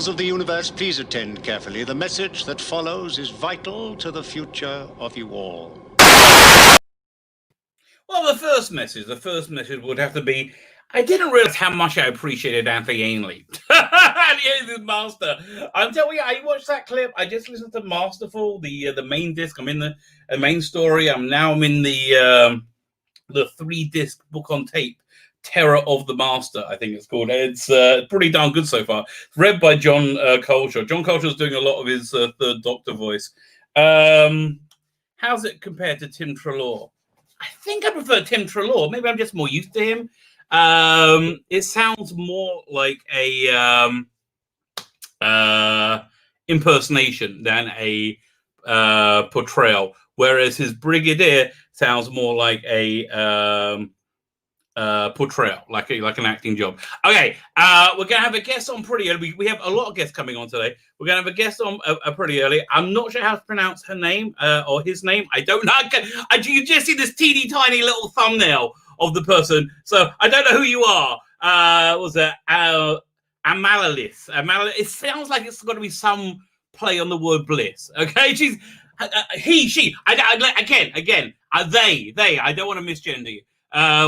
peoples of the universe, please attend carefully. The message that follows is vital to the future of you all. Well, the first message would have to be, I didn't realize how much I appreciated Anthony Ainley. The master. I'm telling you, I watched that clip. I just listened to Masterful, the main disc. I'm in the main story. I'm in the 3-disc book on tape, Terror of the Master, I think it's called. It's pretty darn good so far. It's read by John Coleshaw. John Coleshaw's doing a lot of his third Doctor voice. How's it compared to Tim Treloar? I think I prefer Tim Treloar. Maybe I'm just more used to him. It sounds more like a impersonation than a portrayal, whereas his Brigadier sounds more like a portrayal, like an acting job. Okay, we're gonna have a guest on pretty early. We have a lot of guests coming on today. We're gonna have a guest on pretty early. I'm not sure how to pronounce her name or his name. I don't know. You just see this teeny tiny little thumbnail of the person, so I don't know who you are. Was it Amalalis? It sounds like it's got to be some play on the word bliss. Okay, she's he, she. Again. They. I don't want to misgender you.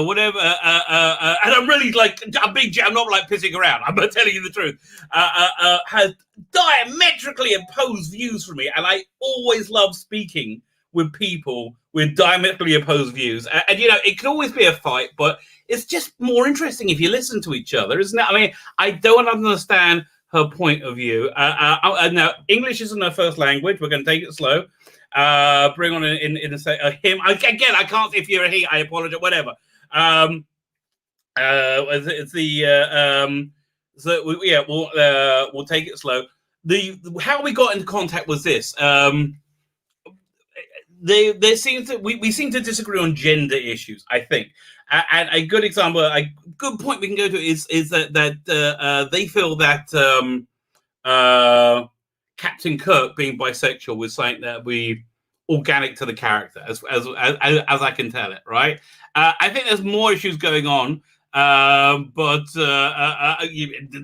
Whatever. And I'm really I'm not like pissing around. I'm telling you the truth. Has diametrically opposed views from me, and I always love speaking with people with diametrically opposed views. And it can always be a fight, but it's just more interesting if you listen to each other, isn't it? I mean, I don't understand her point of view. Now, English isn't her first language. We're going to take it slow. Bring on in him. Again, I can't. If you're a he, I apologize. Whatever. It's the we'll take it slow. How we got into contact was this. There seems to we seem to disagree on gender issues, I think. And a good example, a good point we can go to is that they feel that Captain Kirk being bisexual was something that we organic to the character, as I can tell it, right? I think there's more issues going on, but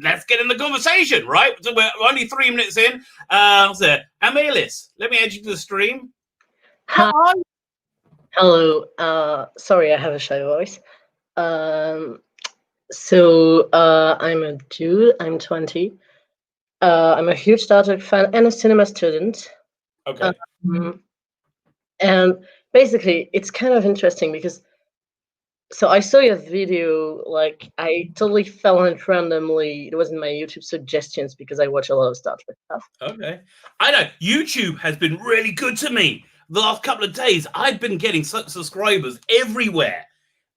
let's get in the conversation, right? So we're only 3 minutes in. So Amelis, let me add you to the stream. Hi. Hello. Sorry, I have a shy voice. So I'm a dude. I'm 20. I'm a huge Star Trek fan and a cinema student. Okay. And basically, it's kind of interesting because, so I saw your video, like I totally fell on it randomly. It was in my YouTube suggestions because I watch a lot of Star Trek stuff. Okay. I know YouTube has been really good to me. The last couple of days, I've been getting subscribers everywhere.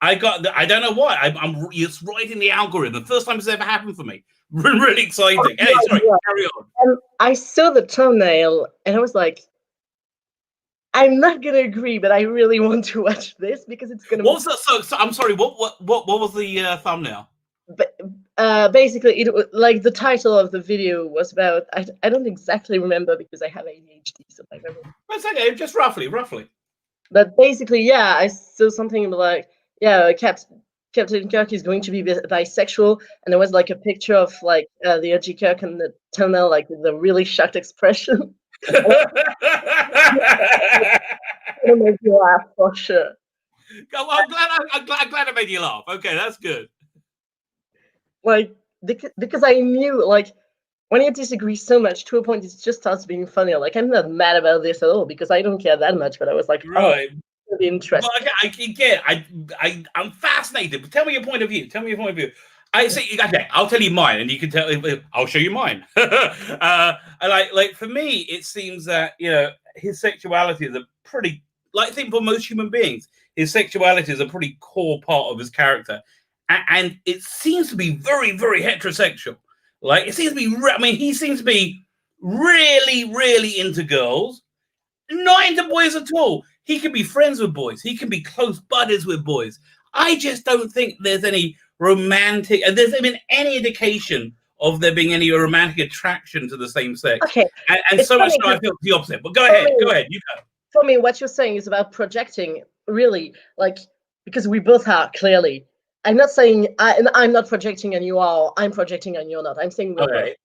I don't know why. It's right in the algorithm. First time it's ever happened for me. Really exciting. Oh, hey, sorry, carry on. And I saw the thumbnail and I was like, I'm not gonna agree, but I really want to watch this because it's gonna. What was that? So I'm sorry. What was the thumbnail? But basically, it like the title of the video was about. I don't exactly remember because I have ADHD, so I remember. That's okay. Just roughly. But basically, yeah, I saw something like, yeah, Captain Kirk is going to be bisexual, and there was like a picture of like the OG Kirk and the thumbnail, like with a really shocked expression. It'll make you laugh for sure. I'm glad I made you laugh. Okay, that's good. Like because I knew, like, when you disagree so much to a point, it just starts being funny. Like, I'm not mad about this at all because I don't care that much. But I was like, right, really interesting. Well, I'm fascinated. But tell me your point of view. I say, okay, I'll tell you mine, and you can tell. I'll show you mine. Like for me, it seems that his sexuality is a pretty, like I think for most human beings, his sexuality is a pretty core part of his character, and it seems to be very, very heterosexual. Like it seems to be. I mean, he seems to be really, really into girls, not into boys at all. He can be friends with boys. He can be close buddies with boys. I just don't think there's any romantic, and there's been any indication of there being any romantic attraction to the same sex. Okay. And so much so I feel the opposite. But go ahead, you go. For me, what you're saying is about projecting, really, like, because we both are clearly. I'm not saying I'm not projecting and you are. I'm projecting and you're not. I'm saying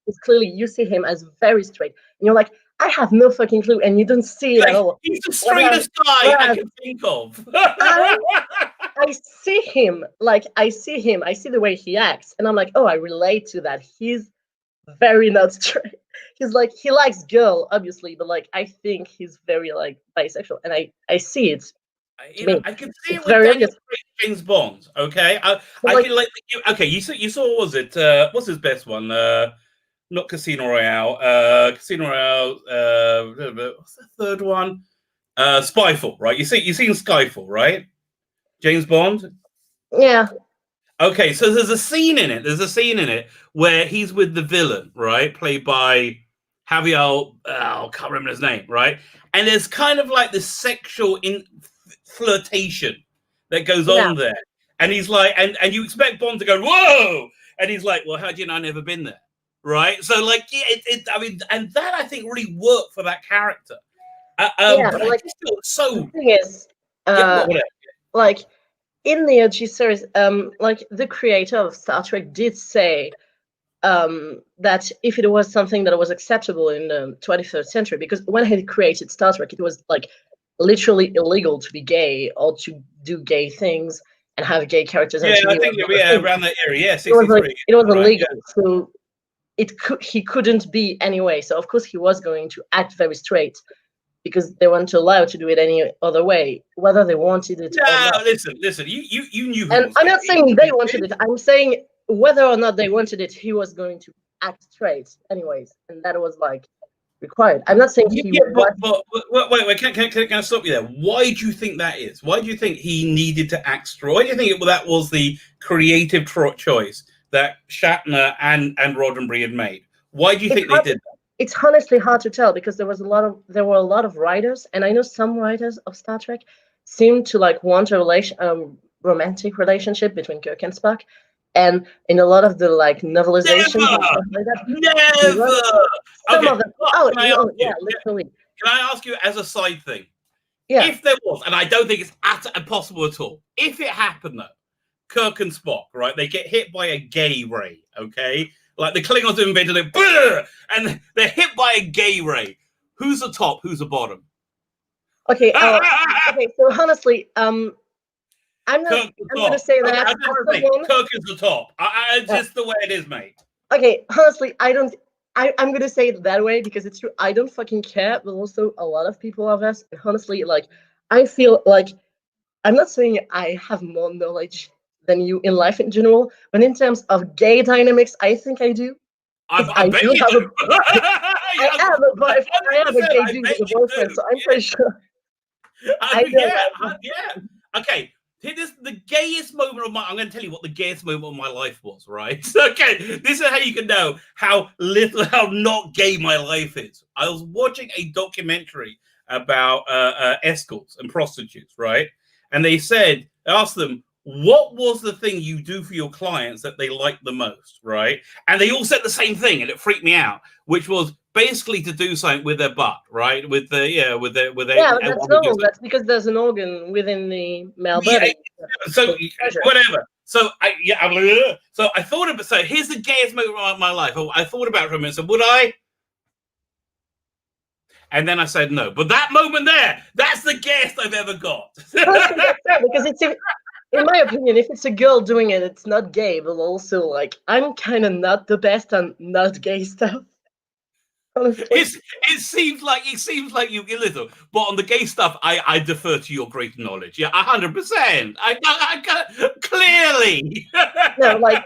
it's clearly you see him as very straight, and you're like, I have no fucking clue, and you don't see it at all. He's the straightest guy I can think of. I see him, I see the way he acts, and I'm like, oh, I relate to that. He's very not straight. He's like, he likes girl, obviously, but like, I think he's very like bisexual, and I see it. I can see it with Daniel Craig, James Bond. Okay, I feel like okay. You saw what was it? What's his best one? Not Casino Royale. Casino Royale. What's the third one? Skyfall. Right. You've seen Skyfall, right? James Bond. Yeah. Okay, so there's a scene in it where he's with the villain, right, played by Javier. I can't remember his name, right? And there's kind of like this sexual flirtation that goes on there, and he's like, and you expect Bond to go, whoa, and he's like, well, how do you know I've never been there, right? So like, yeah, I mean, and that I think really worked for that character. But I just feel so. The thing is, like in the OG series, like the creator of Star Trek did say that if it was something that was acceptable in the 21st century, because when he created Star Trek, it was like literally illegal to be gay or to do gay things and have gay characters. Yeah, I think around that area. Yeah, 63. It was illegal, so he couldn't be anyway. So of course he was going to act very straight because they weren't allowed to do it any other way, whether they wanted it or not. Listen. You knew. And I'm not saying they wanted it. I'm saying whether or not they wanted it, he was going to act straight anyways, and that was like required. I'm not saying he wait, can I stop you there? Why do you think that is? Why do you think he needed to act straight? Why do you think that was the creative choice that Shatner and Roddenberry had made? Why do you think they did that? It's honestly hard to tell because there were a lot of writers, and I know some writers of Star Trek seem to like want a romantic relationship between Kirk and Spock. And in a lot of the like novelizations, never. Some of them. Literally. Can I ask you as a side thing? Yeah. If there was, and I don't think it's impossible at all. If it happened though, Kirk and Spock, right? They get hit by a gay ray, okay? Like the Klingons invented it, and they're hit by a gay ray. Who's the top? Who's the bottom? Okay. Okay. So honestly, I'm going to say that. Kirk is the top. Just the way it is, mate. Okay, honestly, I'm going to say it that way because it's true. I don't fucking care, but also a lot of people of us. And honestly, like, I feel like I'm not saying I have more knowledge than you in life in general, but in terms of gay dynamics, I think I do. I have a boyfriend. I have a gay dude with a boyfriend, so I'm pretty sure. Yeah. Okay. Here's the gayest moment of I'm going to tell you what the gayest moment of my life was, right? Okay, this is how you can know how not gay my life is. I was watching a documentary about escorts and prostitutes, right? And they asked them, what was the thing you do for your clients that they like the most, right? And they all said the same thing, and it freaked me out, which was basically to do something with their butt, right? With their that's normal. That's because there's an organ within the male body. So whatever. So I thought about. So here's the gayest moment of my life. I thought about it for a minute. So would I? And then I said no. But that moment that's the gayest I've ever got. Because it's. In my opinion, if it's a girl doing it, it's not gay, but also like I'm kind of not the best on not gay stuff. It seems like you little, but on the gay stuff, I defer to your great knowledge. Yeah, 100%. I clearly. No, like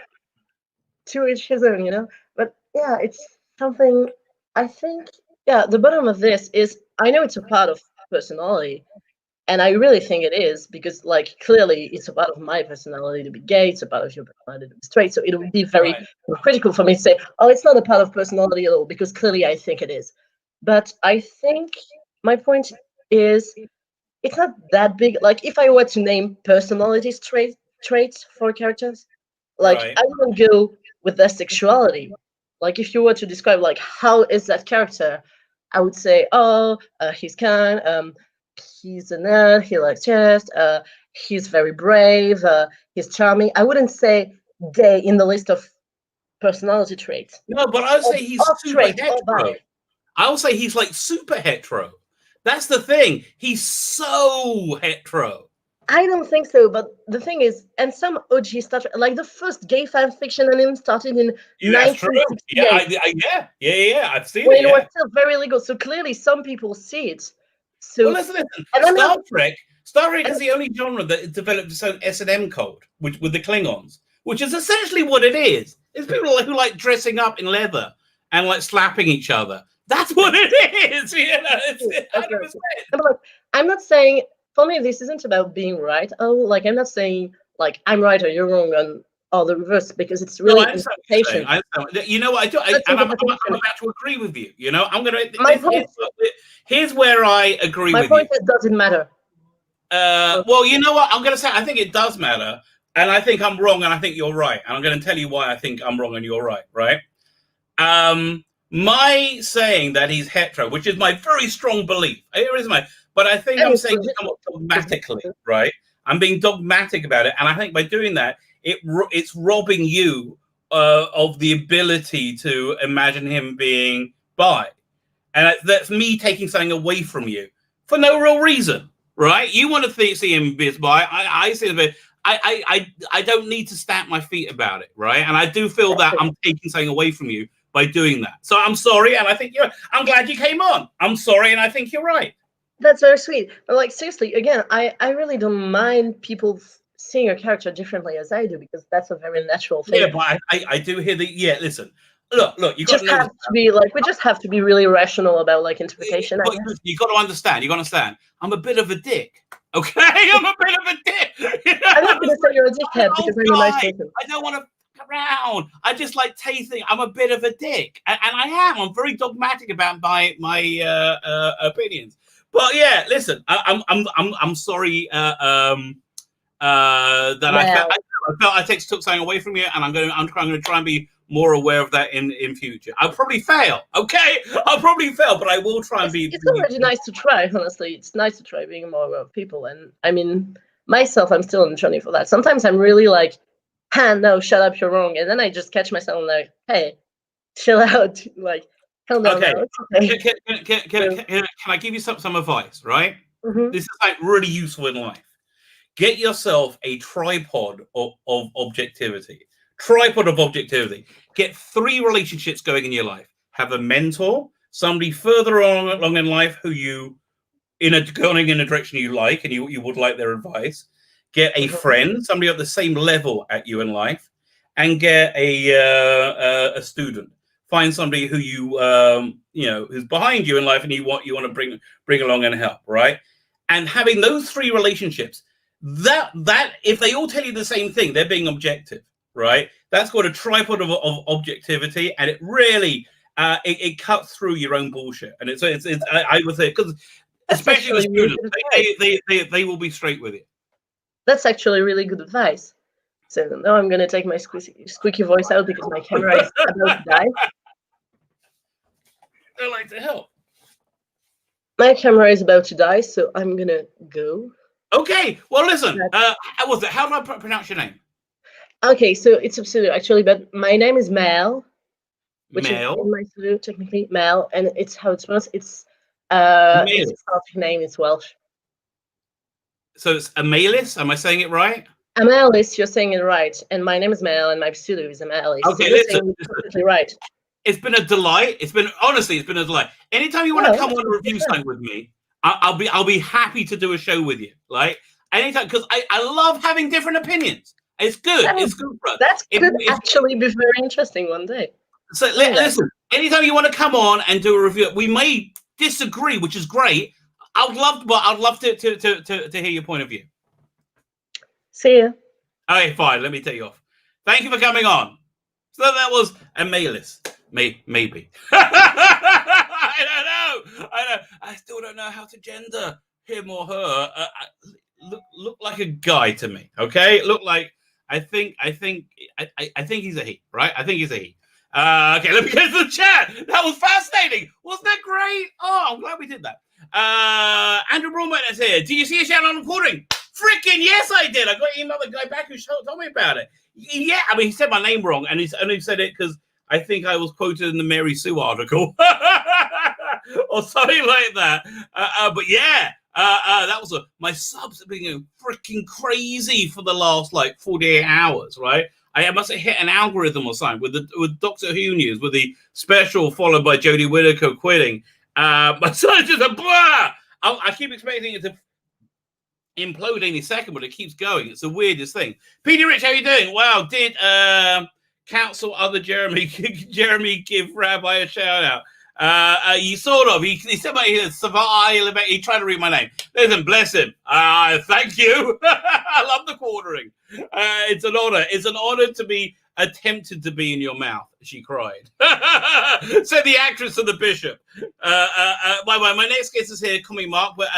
to each his own, you know. But yeah, it's something. I think the bottom of this is I know it's a part of personality. And I really think it is because, like, clearly it's a part of my personality to be gay. It's a part of your personality to be straight. So it would be very critical for me to say, oh, it's not a part of personality at all, because clearly I think it is. But I think my point is it's not that big. Like, if I were to name personality traits for characters, like, I wouldn't go with their sexuality. Like, if you were to describe, like, how is that character, I would say, he's kind, he's a nerd, he likes chess, he's very brave, he's charming. I wouldn't say gay in the list of personality traits. No, but I would say he's super traits, hetero. I would say he's like super hetero. That's the thing. He's so hetero. I don't think so, but the thing is, and some OG Star Trek, like the first gay fan fiction anime started in 1968. Yeah, I've seen when it. It was still very legal, so clearly some people see it. So well, listen. Star Trek is the only genre that developed its own S&M code, with the Klingons, which is essentially what it is. It's people who like dressing up in leather and like slapping each other. That's what it is. You know, it's 100%. I'm not saying. For me, this isn't about being right. I'm not saying like I'm right or you're wrong or the reverse, because it's really interpretation. You know what I do? I'm about to agree with you. You know, I'm gonna. Here's where I agree with you. My point is, does it matter? Well, you know what? I'm gonna say I think it does matter, and I think I'm wrong, and I think you're right, and I'm gonna tell you why I think I'm wrong and you're right. Right? My saying that he's hetero, which is my very strong belief. Here is my. But I think I'm saying it somewhat dogmatically, right? I'm being dogmatic about it, and I think by doing that, it's robbing you of the ability to imagine him being bi, and that's me taking something away from you for no real reason, right? You want to see him be bi. I see him. I don't need to stamp my feet about it, right? And I do feel that I'm taking something away from you by doing that. So I'm sorry, and I think I'm glad you came on. I'm sorry, and I think you're right. That's very sweet. But like seriously, again, I really don't mind people seeing a character differently as I do, because that's a very natural thing. Yeah, but I do hear the listen. Look, you just have to be like, we just have to be really rational about like interpretation. You got to understand. I'm a bit of a dick. Okay, I'm a bit of a dick. I'm not going to say you're a dickhead because I'm a nice person. I don't want to fuck around. I just like tasting. I'm a bit of a dick, and I am. I'm very dogmatic about my opinions. But yeah, listen, I'm sorry that I felt I took something away from you, and I'm going to try and be more aware of that in future. I'll probably fail, okay? I'll probably fail, but I will try and be. It's already nice to try, honestly. It's nice to try being more aware of people, and I mean, myself, I'm still on the journey for that. Sometimes I'm really like, no, shut up, you're wrong, and then I just catch myself like, hey, chill out, like. Okay. Can I give you some advice, right? Mm-hmm. This is like really useful in life. Get yourself a tripod of objectivity. Get 3 relationships going in your life. Have a mentor, somebody further along in life who you going in a direction you like and you would like their advice. Get a friend, somebody at the same level at you in life, and get a student. Find somebody who who's behind you in life and you want to bring along and help, right? And having those 3 relationships, that if they all tell you the same thing, they're being objective, right? That's called a tripod of objectivity, and it really it cuts through your own bullshit. And it's I would say, because especially with students, they will be straight with you. That's actually really good advice. So now I'm going to take my squeaky voice out because my camera is about to die. I'd like to help. My camera is about to die, so I'm going to go. Okay. Well, listen. How do I pronounce your name? Okay, so it's a pseudo, actually, but my name is Mel. Which Mel? is in my pseudo, technically, Mel, and it's how it's pronounced. It's a Celtic name, it's Welsh. So it's Amalis, am I saying it right? Amalis, you're saying it right. And my name is Mel, and my pseudo is Amalis. Okay, so listen. Completely right. It's been a delight. It's been a delight. Anytime you want to come on and review something with me, I'll be happy to do a show with you. Like anytime, because I love having different opinions. It's good. It's good, bro. That could actually be very interesting one day. So listen, anytime you want to come on and do a review, we may disagree, which is great. I'd love to hear your point of view. See ya. Okay, fine. Let me take you off. Thank you for coming on. So that was Amalis. Maybe. I don't know. I still don't know how to gender him or her. Look like a guy to me. Okay, look like I think he's a he, right? I think he's a he. Okay, let me get to the chat. That was fascinating. Wasn't that great? Oh, I'm glad we did that. Andrew Broadman is here. Do you see a shout out recording? Freaking yes, I did. I got to email the guy back who told me about it. Yeah, I mean, he said my name wrong, and he only said it because I think I was quoted in the Mary Sue article or something like that. But yeah, that was my subs have been going freaking crazy for the last like 48 hours, right? I must have hit an algorithm or something with Doctor Who news, with the special followed by Jodie Whittaker quitting. My son's just a blah. I keep expecting it to implode any second, but it keeps going. It's the weirdest thing. Peter Rich, how you doing? Wow, did counsel other Jeremy give Rabbi a shout out? He sort of. He said he tried to read my name. Listen, bless him. Thank you. I love the quartering. It's an honor. It's an honor to be attempted to be in your mouth. She cried. Said the actress of the bishop. My next guest is here, Tommy Mark. But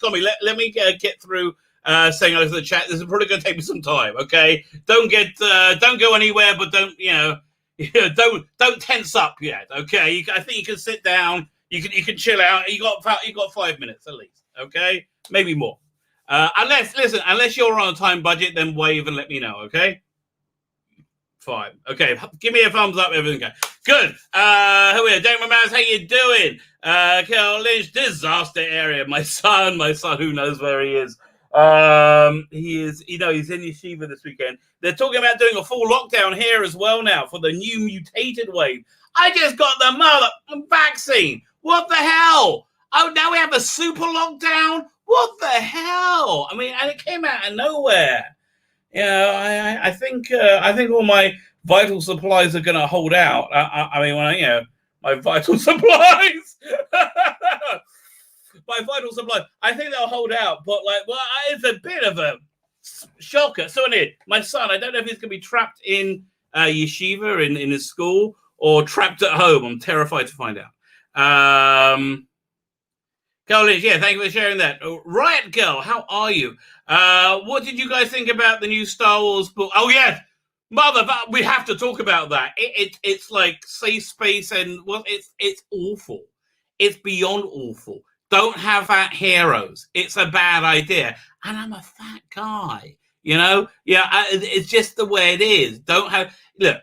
Tommy, let me get through saying hello to the chat. This is probably going to take me some time. Okay, don't go anywhere, but don't tense up yet. Okay, I think you can sit down. You can chill out. You got 5 minutes at least. Okay, maybe more. Unless you're on a time budget, then wave and let me know. Okay. Fine. Okay. Give me a thumbs up. Everything go good. Who are you? Damon Mouse, how you doing? Carol Lynch, disaster area. My son, who knows where he is? He's in Yeshiva this weekend. They're talking about doing a full lockdown here as well now for the new mutated wave. I just got the mother vaccine. What the hell? Oh, now we have a super lockdown? What the hell? I mean, and it came out of nowhere. I think all my vital supplies are going to hold out. My vital supplies. My vital supplies. I think they'll hold out, but it's a bit of a shocker. So my son, I don't know if he's going to be trapped in yeshiva in his school or trapped at home. I'm terrified to find out. College, yeah, thank you for sharing that. Riot Girl, how are you? What did you guys think about the new Star Wars book? Oh, yes. We have to talk about that. It's like safe space and, well, it's awful. It's beyond awful. Don't have fat heroes. It's a bad idea. And I'm a fat guy, Yeah, it's just the way it is. Look,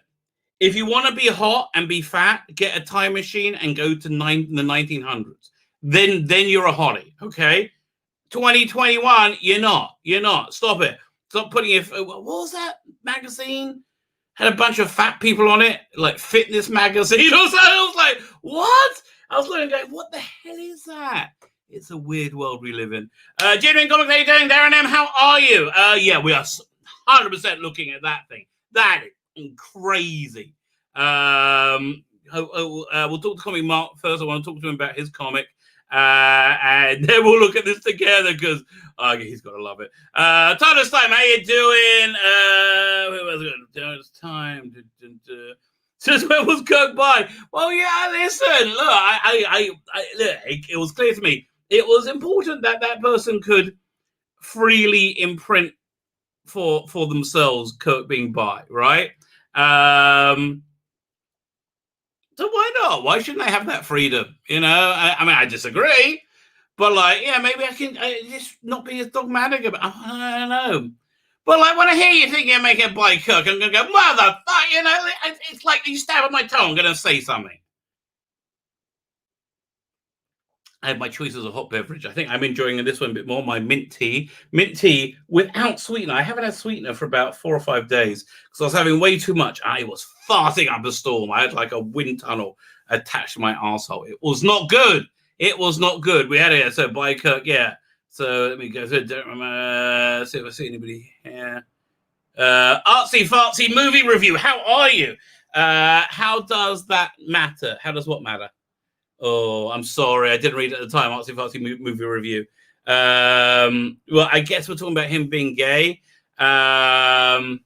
if you want to be hot and be fat, get a time machine and go to the 1900s. Then you're a hottie, okay? 2021, you're not. Stop it. Stop putting it. What was that magazine? Had a bunch of fat people on it, like Fitness Magazine or something. I was like, what? I was looking going, what the hell is that? It's a weird world we live in. Genuine Comics, how you doing? Darren M, how are you? Yeah, we are 100% looking at that thing. That is crazy. We'll talk to Comic Mark first. I want to talk to him about his comic. And then we'll look at this together because he's got to love it. Thomas Time, how you doing? Who was it? It's time. Since when was Kirk by? Well, yeah, listen, look, I look, it was clear to me. It was important that person could freely imprint for themselves Kirk being by, right? So why not? Why shouldn't I have that freedom? I mean, I disagree, but maybe I can just not be as dogmatic about it. I don't know. But when I hear you think you're making a by Kirk, I'm going to go, motherfucker, it's like you stab at my tongue, I'm going to say something. I have my choices of hot beverage. I think I'm enjoying this one a bit more. My mint tea without sweetener. I haven't had sweetener for about 4 or 5 days because I was having way too much. I was farting up a storm. I had like a wind tunnel attached to my arsehole. It was not good. We had it. So by Kirk, yeah. So let me go. Don't remember. See if I see anybody here. Artsy fartsy movie review. How are you? How does that matter? How does what matter? Oh, I'm sorry. I didn't read it at the time. Artsy fartsy movie review. Well, I guess we're talking about him being gay. Yeah,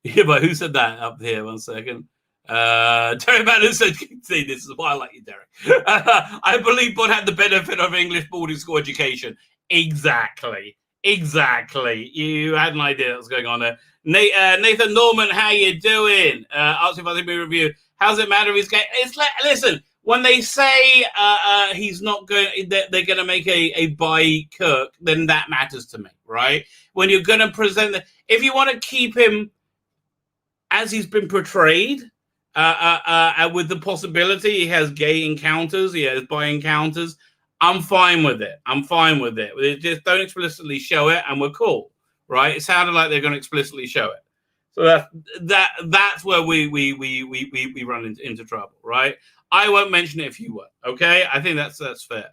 but who said that up here? 1 second. Derek Madden said, see, this is why I like you, Derek. I believe Bod had the benefit of English boarding school education. Exactly. You had an idea what was going on there. Nathan Norman, how you doing? Artsy fartsy movie review. How's it matter if he's gay? It's like, listen. When they say he's not going, they're going to make a by Kirk, then that matters to me. right? When you're going to present, if you want to keep him as he's been portrayed, with the possibility he has gay encounters, he has bi encounters, I'm fine with it. Just don't explicitly show it, and we're cool, right? It sounded like they're going to explicitly show it. So that's where we run into trouble, right? I won't mention it if you were, okay? I think that's fair.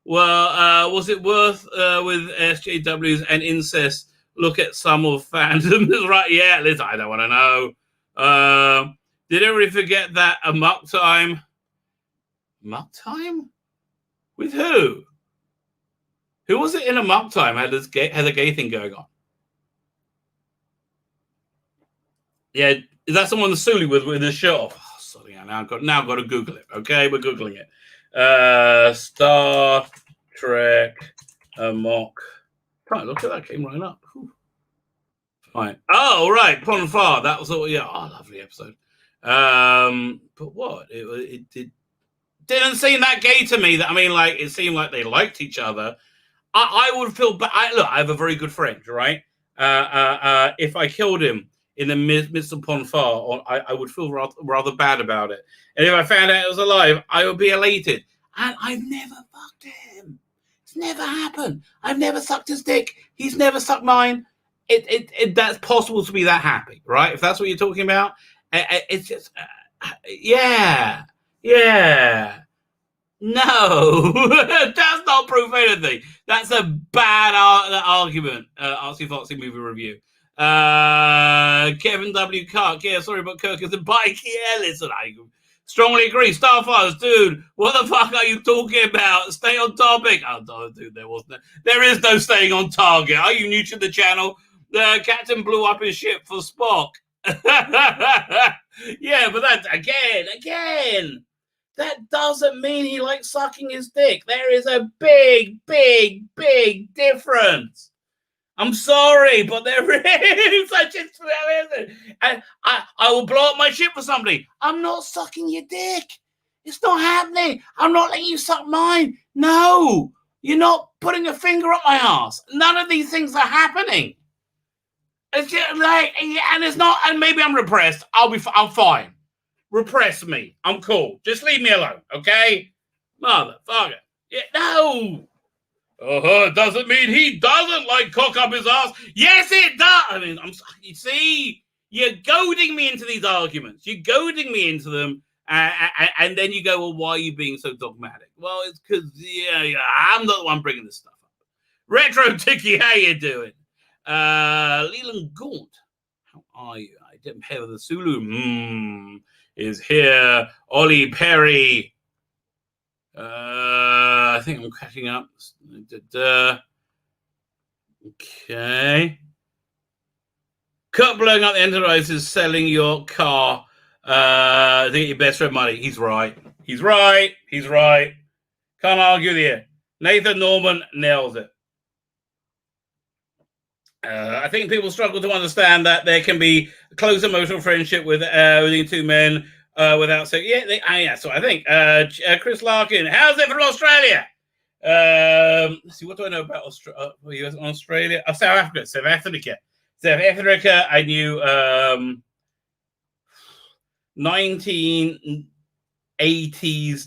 Was it worth with SJWs and incest? Look at some of fandom, right? Yeah, listen, I don't want to know. Did everybody forget that a muck time? Muck time? With who? Who was it in a muck time? Had a gay thing going on? Yeah, is that someone the Suli with his shirt off? Oh, sorry, now I've got to Google it. Okay, we're Googling it. Star Trek mock. Right, look at that, came right up. Whew. Fine. Oh, right, Pon Far. That was all. Yeah, lovely episode. But what? It didn't seem that gay to me. That I mean, like it seemed like they liked each other. I would feel bad. Look, I have a very good friend, right? If I killed him in the midst of Pon Far, I would feel rather bad about it. And if I found out he was alive, I would be elated. And I've never fucked him. It's never happened. I've never sucked his dick. He's never sucked mine. That's possible to be that happy, right? If that's what you're talking about, it's just, yeah. No, that's not proof anything. That's a bad argument. Artsy Foxy movie review. Kevin W. Kirk. Yeah, sorry, but Kirk is a bike. Yeah, listen, I strongly agree. Starfires, dude. What the fuck are you talking about? Stay on topic. Oh, no, dude, there is no staying on target. Are you new to the channel? The captain blew up his ship for Spock. Yeah, but that's again. That doesn't mean he likes sucking his dick. There is a big difference. I'm sorry, but there is such a... And I will blow up my ship for somebody. I'm not sucking your dick. It's not happening. I'm not letting you suck mine. No, you're not putting a finger up my ass. None of these things are happening. It's just like, and it's not, and maybe I'm repressed. I'm fine. Repress me. I'm cool. Just leave me alone, okay? Motherfucker. Yeah, no. It doesn't mean he doesn't like cock up his ass. Yes, it does. I mean, you see, you're goading me into these arguments. You're goading me into them. And then you go, well, why are you being so dogmatic? Well, it's because, I'm not the one bringing this stuff up. Retro Tiki, how you doing? Leland Gaunt, how are you? I didn't pay with the Sulu. Is here. Ollie Perry. I think I'm catching up. Okay. Cut blowing up the Enterprise is selling your car. I think your best friend money. He's right. He's right. Can't argue with you. Nathan Norman nails it. I think people struggle to understand that there can be close emotional friendship within two men without saying, yeah, so I think. Chris Larkin, how's it from Australia? Let's see, what do I know about Australia? South Africa. I knew 1980s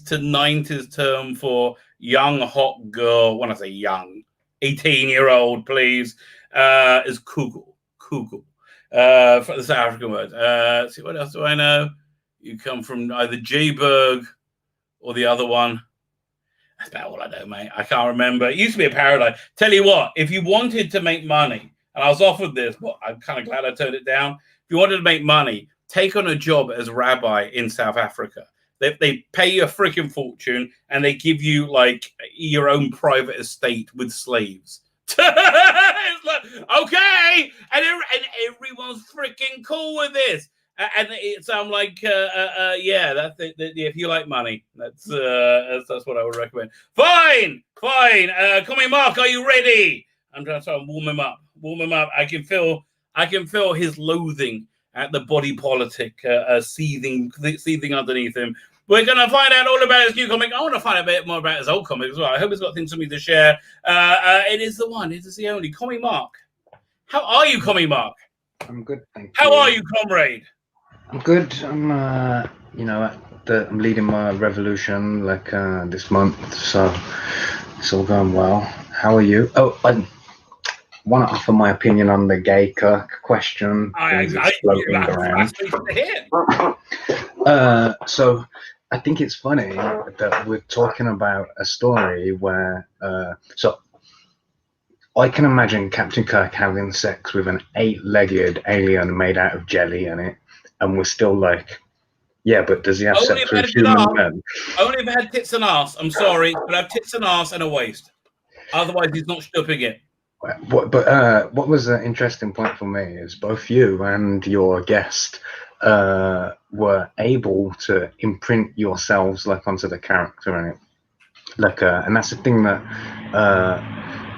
to 90s term for young, hot girl. When I say young, 18-year-old, please. Is Kugel. For the South African word. See, what else do I know? You come from either J-Berg or the other one. That's about all I know, mate. I can't remember. It used to be a paradigm. Tell you what, if you wanted to make money, and I was offered this, but I'm kind of glad I turned it down. If you wanted to make money, take on a job as rabbi in South Africa. They pay you a freaking fortune, and they give you like your own private estate with slaves. It's like, okay, and everyone's freaking cool with this, and I'm like, yeah, that's it. If you like money, that's what I would recommend. Fine. Call me Mark. Are you ready? I'm trying to warm him up. I can feel his loathing at the body politic seething underneath him. We're going to find out all about his new comic. I want to find out a bit more about his old comic as well. I hope he's got things for me to share. It is the one. It is the only. Commie Mark. How are you, Commie Mark? I'm good, thank you. How are you, comrade? I'm good. I'm, I'm leading my revolution this month, so it's all going well. How are you? Oh, I want to offer my opinion on the gay Kirk question. So I think it's funny that we're talking about a story where, so I can imagine Captain Kirk having sex with an 8-legged alien made out of jelly in it, and we're still like, yeah, but does he have sex with human men? Only if it had tits and ass. I'm sorry, but I have tits and ass and a waist. Otherwise, he's not stooping it. What was an interesting point for me is both you and your guest were able to imprint yourselves onto the character in it, and that's the thing that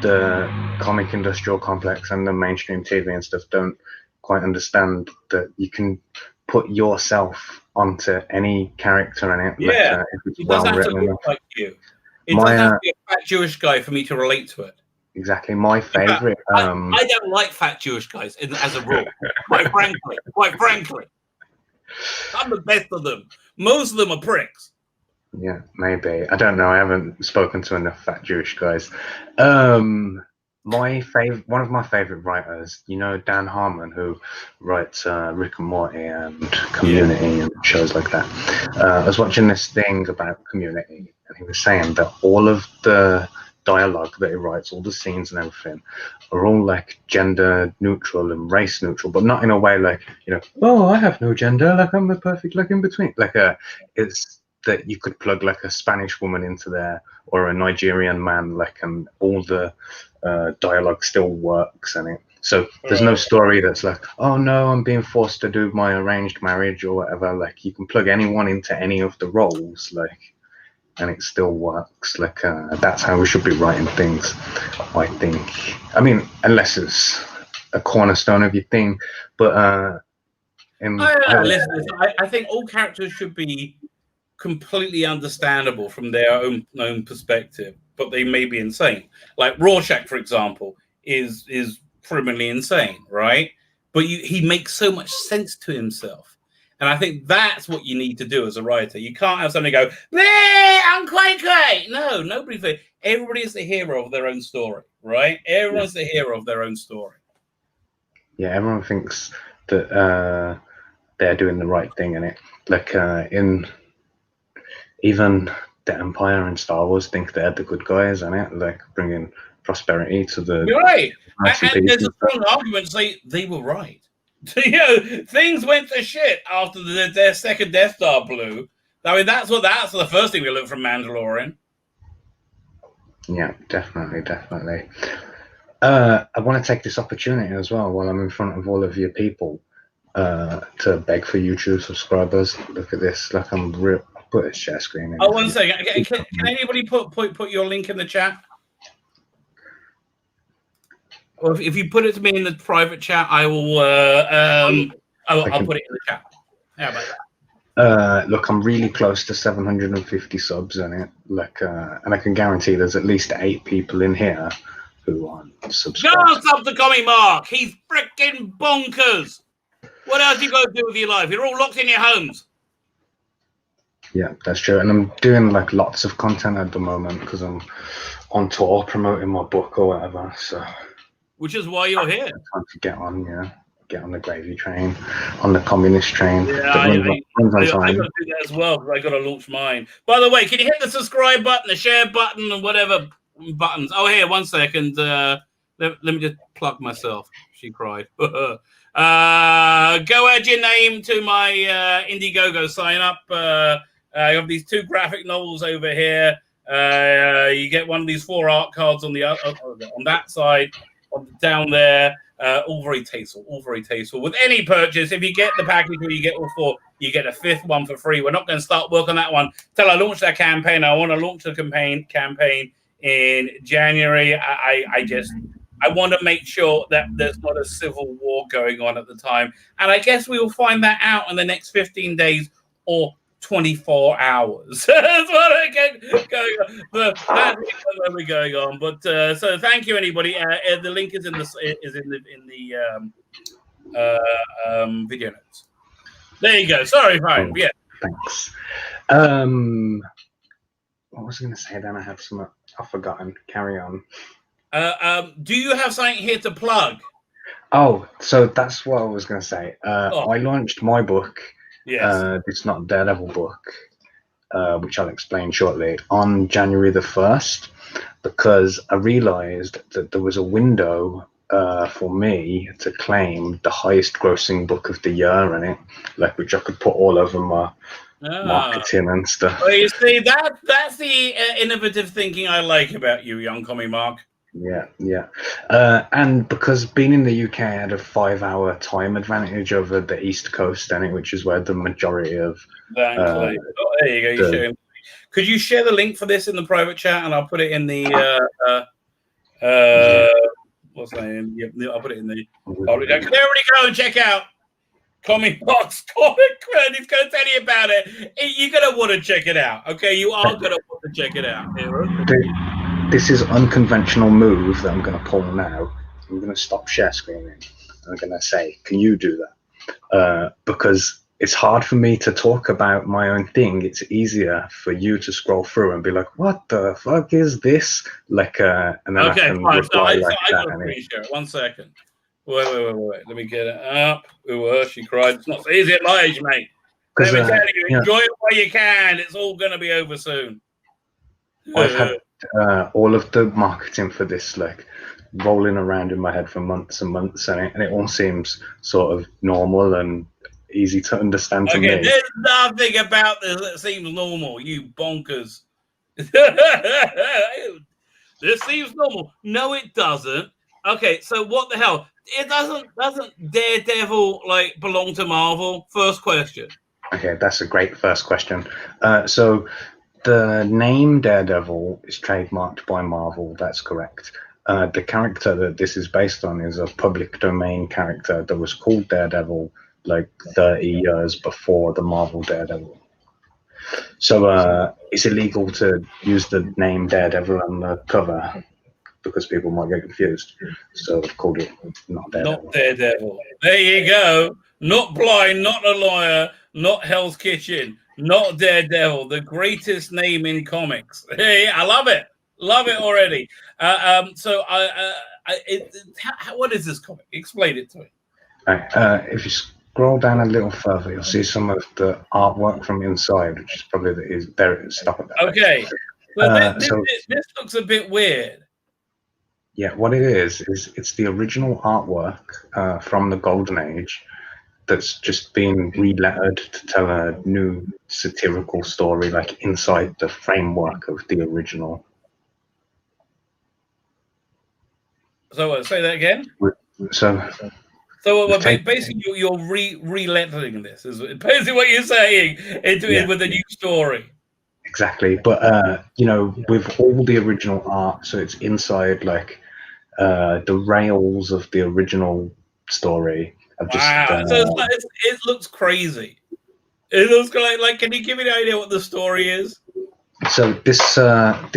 the comic industrial complex and the mainstream TV and stuff don't quite understand, that you can put yourself onto any character in it. Yeah, if it's it doesn't have to look like you. It doesn't have to be a fat Jewish guy for me to relate to it. Exactly. My favorite. I don't like fat Jewish guys as a rule. Quite frankly, I'm the best of them. Most of them are pricks. Yeah, maybe. I don't know. I haven't spoken to enough fat Jewish guys. One of my favorite writers, Dan Harmon, who writes Rick and Morty and Community and shows like that. I was watching this thing about Community, and he was saying that all of the dialogue that he writes, all the scenes and everything, are all gender neutral and race neutral, but not in a way oh, I have no gender, I'm the perfect in between. It's that you could plug a Spanish woman into there or a Nigerian man, and all the dialogue still works in it. So there's no story that's oh no, I'm being forced to do my arranged marriage or whatever. You can plug anyone into any of the roles, and it still works. That's how we should be writing things, I think. I mean, unless it's a cornerstone of your thing, but I think all characters should be completely understandable from their own perspective, but they may be insane. Like Rorschach, for example, is criminally insane, right? But he makes so much sense to himself. And I think that's what you need to do as a writer. You can't have somebody go, I'm quite great. No, nobody. Everybody is the hero of their own story, right? Everyone's the hero of their own story. Yeah, everyone thinks that they're doing the right thing in it. In even the Empire and Star Wars think they're the good guys in it, bringing prosperity to the. You're right. And there's a strong argument to say they were right. Things went to shit after their second Death Star blew. I mean, that's the first thing we learned from Mandalorian. Yeah, definitely. I want to take this opportunity as well while I'm in front of all of your people to beg for YouTube subscribers. Look at this. I'm real. Put a share screen in. Oh, one second. Can anybody put your link in the chat? Or if you put it to me in the private chat, I will. I'll put it in the chat. How about that? Look, I'm really close to 750 subs in it. And I can guarantee there's at least 8 people in here who aren't subscribed. Go sub to Commie Mark. He's freaking bonkers. What else you got to do with your life? You're all locked in your homes. Yeah, that's true. And I'm doing lots of content at the moment because I'm on tour promoting my book or whatever. So. Which is why you're here. Time to get on the gravy train, on the communist train. Yeah, I got to do that as well because I got to launch mine. By the way, can you hit the subscribe button, the share button, and whatever buttons? Oh, here, 1 second. Let me just plug myself. She cried. Go add your name to my Indiegogo sign up. I have these 2 graphic novels over here. You get one of these 4 art cards on that side. Down there, all very tasteful. With any purchase, if you get the package where you get all 4, you get a 5th one for free. We're not going to start work on that one till I launch that campaign. I want to launch the campaign in January. I want to make sure that there's not a civil war going on at the time. And I guess we will find that out in the next 15 days or 24 hours. That's what I get going on. But that's where we're going on. But so thank you, anybody. The link is in the video notes. There you go. Sorry, fine. Yeah. Thanks. What was I going to say? Then I had some. I've forgotten. Carry on. Do you have something here to plug? Oh, so that's what I was going to say. I launched my book. Yes. It's not Daredevil book, which I'll explain shortly, on January the 1st, because I realized that there was a window for me to claim the highest grossing book of the year in it, like, which I could put all over my marketing and stuff. Well, you see, that's the innovative thinking I like about you, young commie Mark. Yeah. And because being in the UK, I had a 5-hour time advantage over the East Coast, which is where the majority of. Exactly. There you go. Could you share the link for this in the private chat, and I'll put it in the. What's that? Yep, I'll put it in the. Everybody go and check out Comic Box Comic. He's going to tell you about it. You're going to want to check it out. Okay, you are going to want to check it out. This is unconventional move that I'm going to pull now. I'm going to stop share screening. I'm going to say, can you do that? Because it's hard for me to talk about my own thing. It's easier for you to scroll through and be like, what the fuck is this? Like, and then okay, I can fine. reply I like got that. to appreciate it. 1 second. Wait. Let me get it up. She cried. It's not so easy at my age, mate. Let me tell you, enjoy it while you can. It's all going to be over soon. I've had all of the marketing for this like rolling around in my head for months and months, and it all seems sort of normal and easy to understand to me. There's nothing about this that seems normal, you bonkers. This seems normal. No, it doesn't. Okay, so what the hell? It doesn't Daredevil like belong to Marvel? First question. Okay, that's a great first question. So the name Daredevil is trademarked by Marvel. That's correct. The character that this is based on is a public domain character that was called Daredevil like 30 years before the Marvel Daredevil. So it's illegal to use the name Daredevil on the cover because people might get confused. So they've called it not Daredevil. Not Daredevil. There you go. Not Blind, not a Lawyer, not Hell's Kitchen, not Daredevil, the greatest name in comics. Hey, I love it. Love it already. So what is this comic? Explain it to me. If you scroll down a little further, you'll see some of the artwork from inside, which is probably stop at that. Okay. So this looks a bit weird. Yeah, what it is it's the original artwork from the Golden Age that's just been relettered to tell a new satirical story, like inside the framework of the original. So say that again. So basically, you're re-lettering this. Is basically what you're saying with a new story. Exactly, but with all the original art, so it's inside like the rails of the original story. Wow! So it looks crazy. It looks like. Can you give me an idea what the story is? So this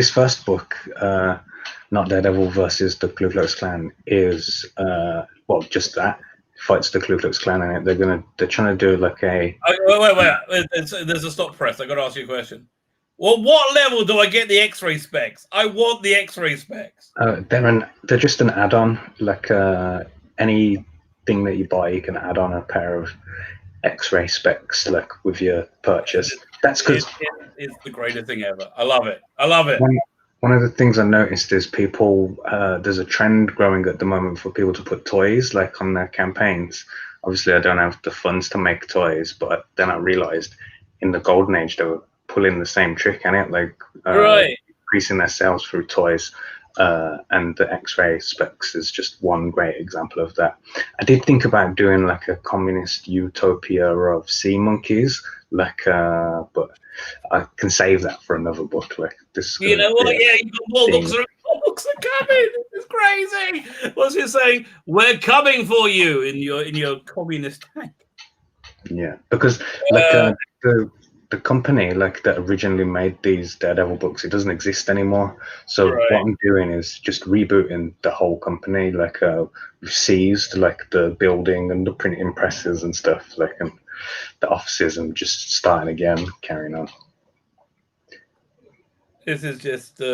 first book, Not Daredevil versus the Ku Klux Klan, is just that. Fights the Ku Klux Klan in it. They're trying to do like a. Wait. There's a stop press. I got to ask you a question. Well, what level do I get the X-ray specs? I want the X-ray specs. They're just an add-on. Like anything that you buy, you can add on a pair of X-ray specs, like with your purchase. That's because it's the greatest thing ever. I love it. One of the things I noticed is people. There's a trend growing at the moment for people to put toys like on their campaigns. Obviously, I don't have the funds to make toys, but then I realized in the Golden Age they were pulling the same trick in it, like increasing their sales through toys. And the X-ray specs is just one great example of that. I did think about doing like a communist utopia of sea monkeys, but I can save that for another book. Like this. You know what? Yeah, more books are coming. It's crazy. What's he saying? We're coming for you in your communist tank. Yeah, because the company like that originally made these Daredevil books, it doesn't exist anymore. So what I'm doing is just rebooting the whole company. Like we've seized like the building and the printing presses and stuff, like and the offices, and just starting again, carrying on. This is just crazy.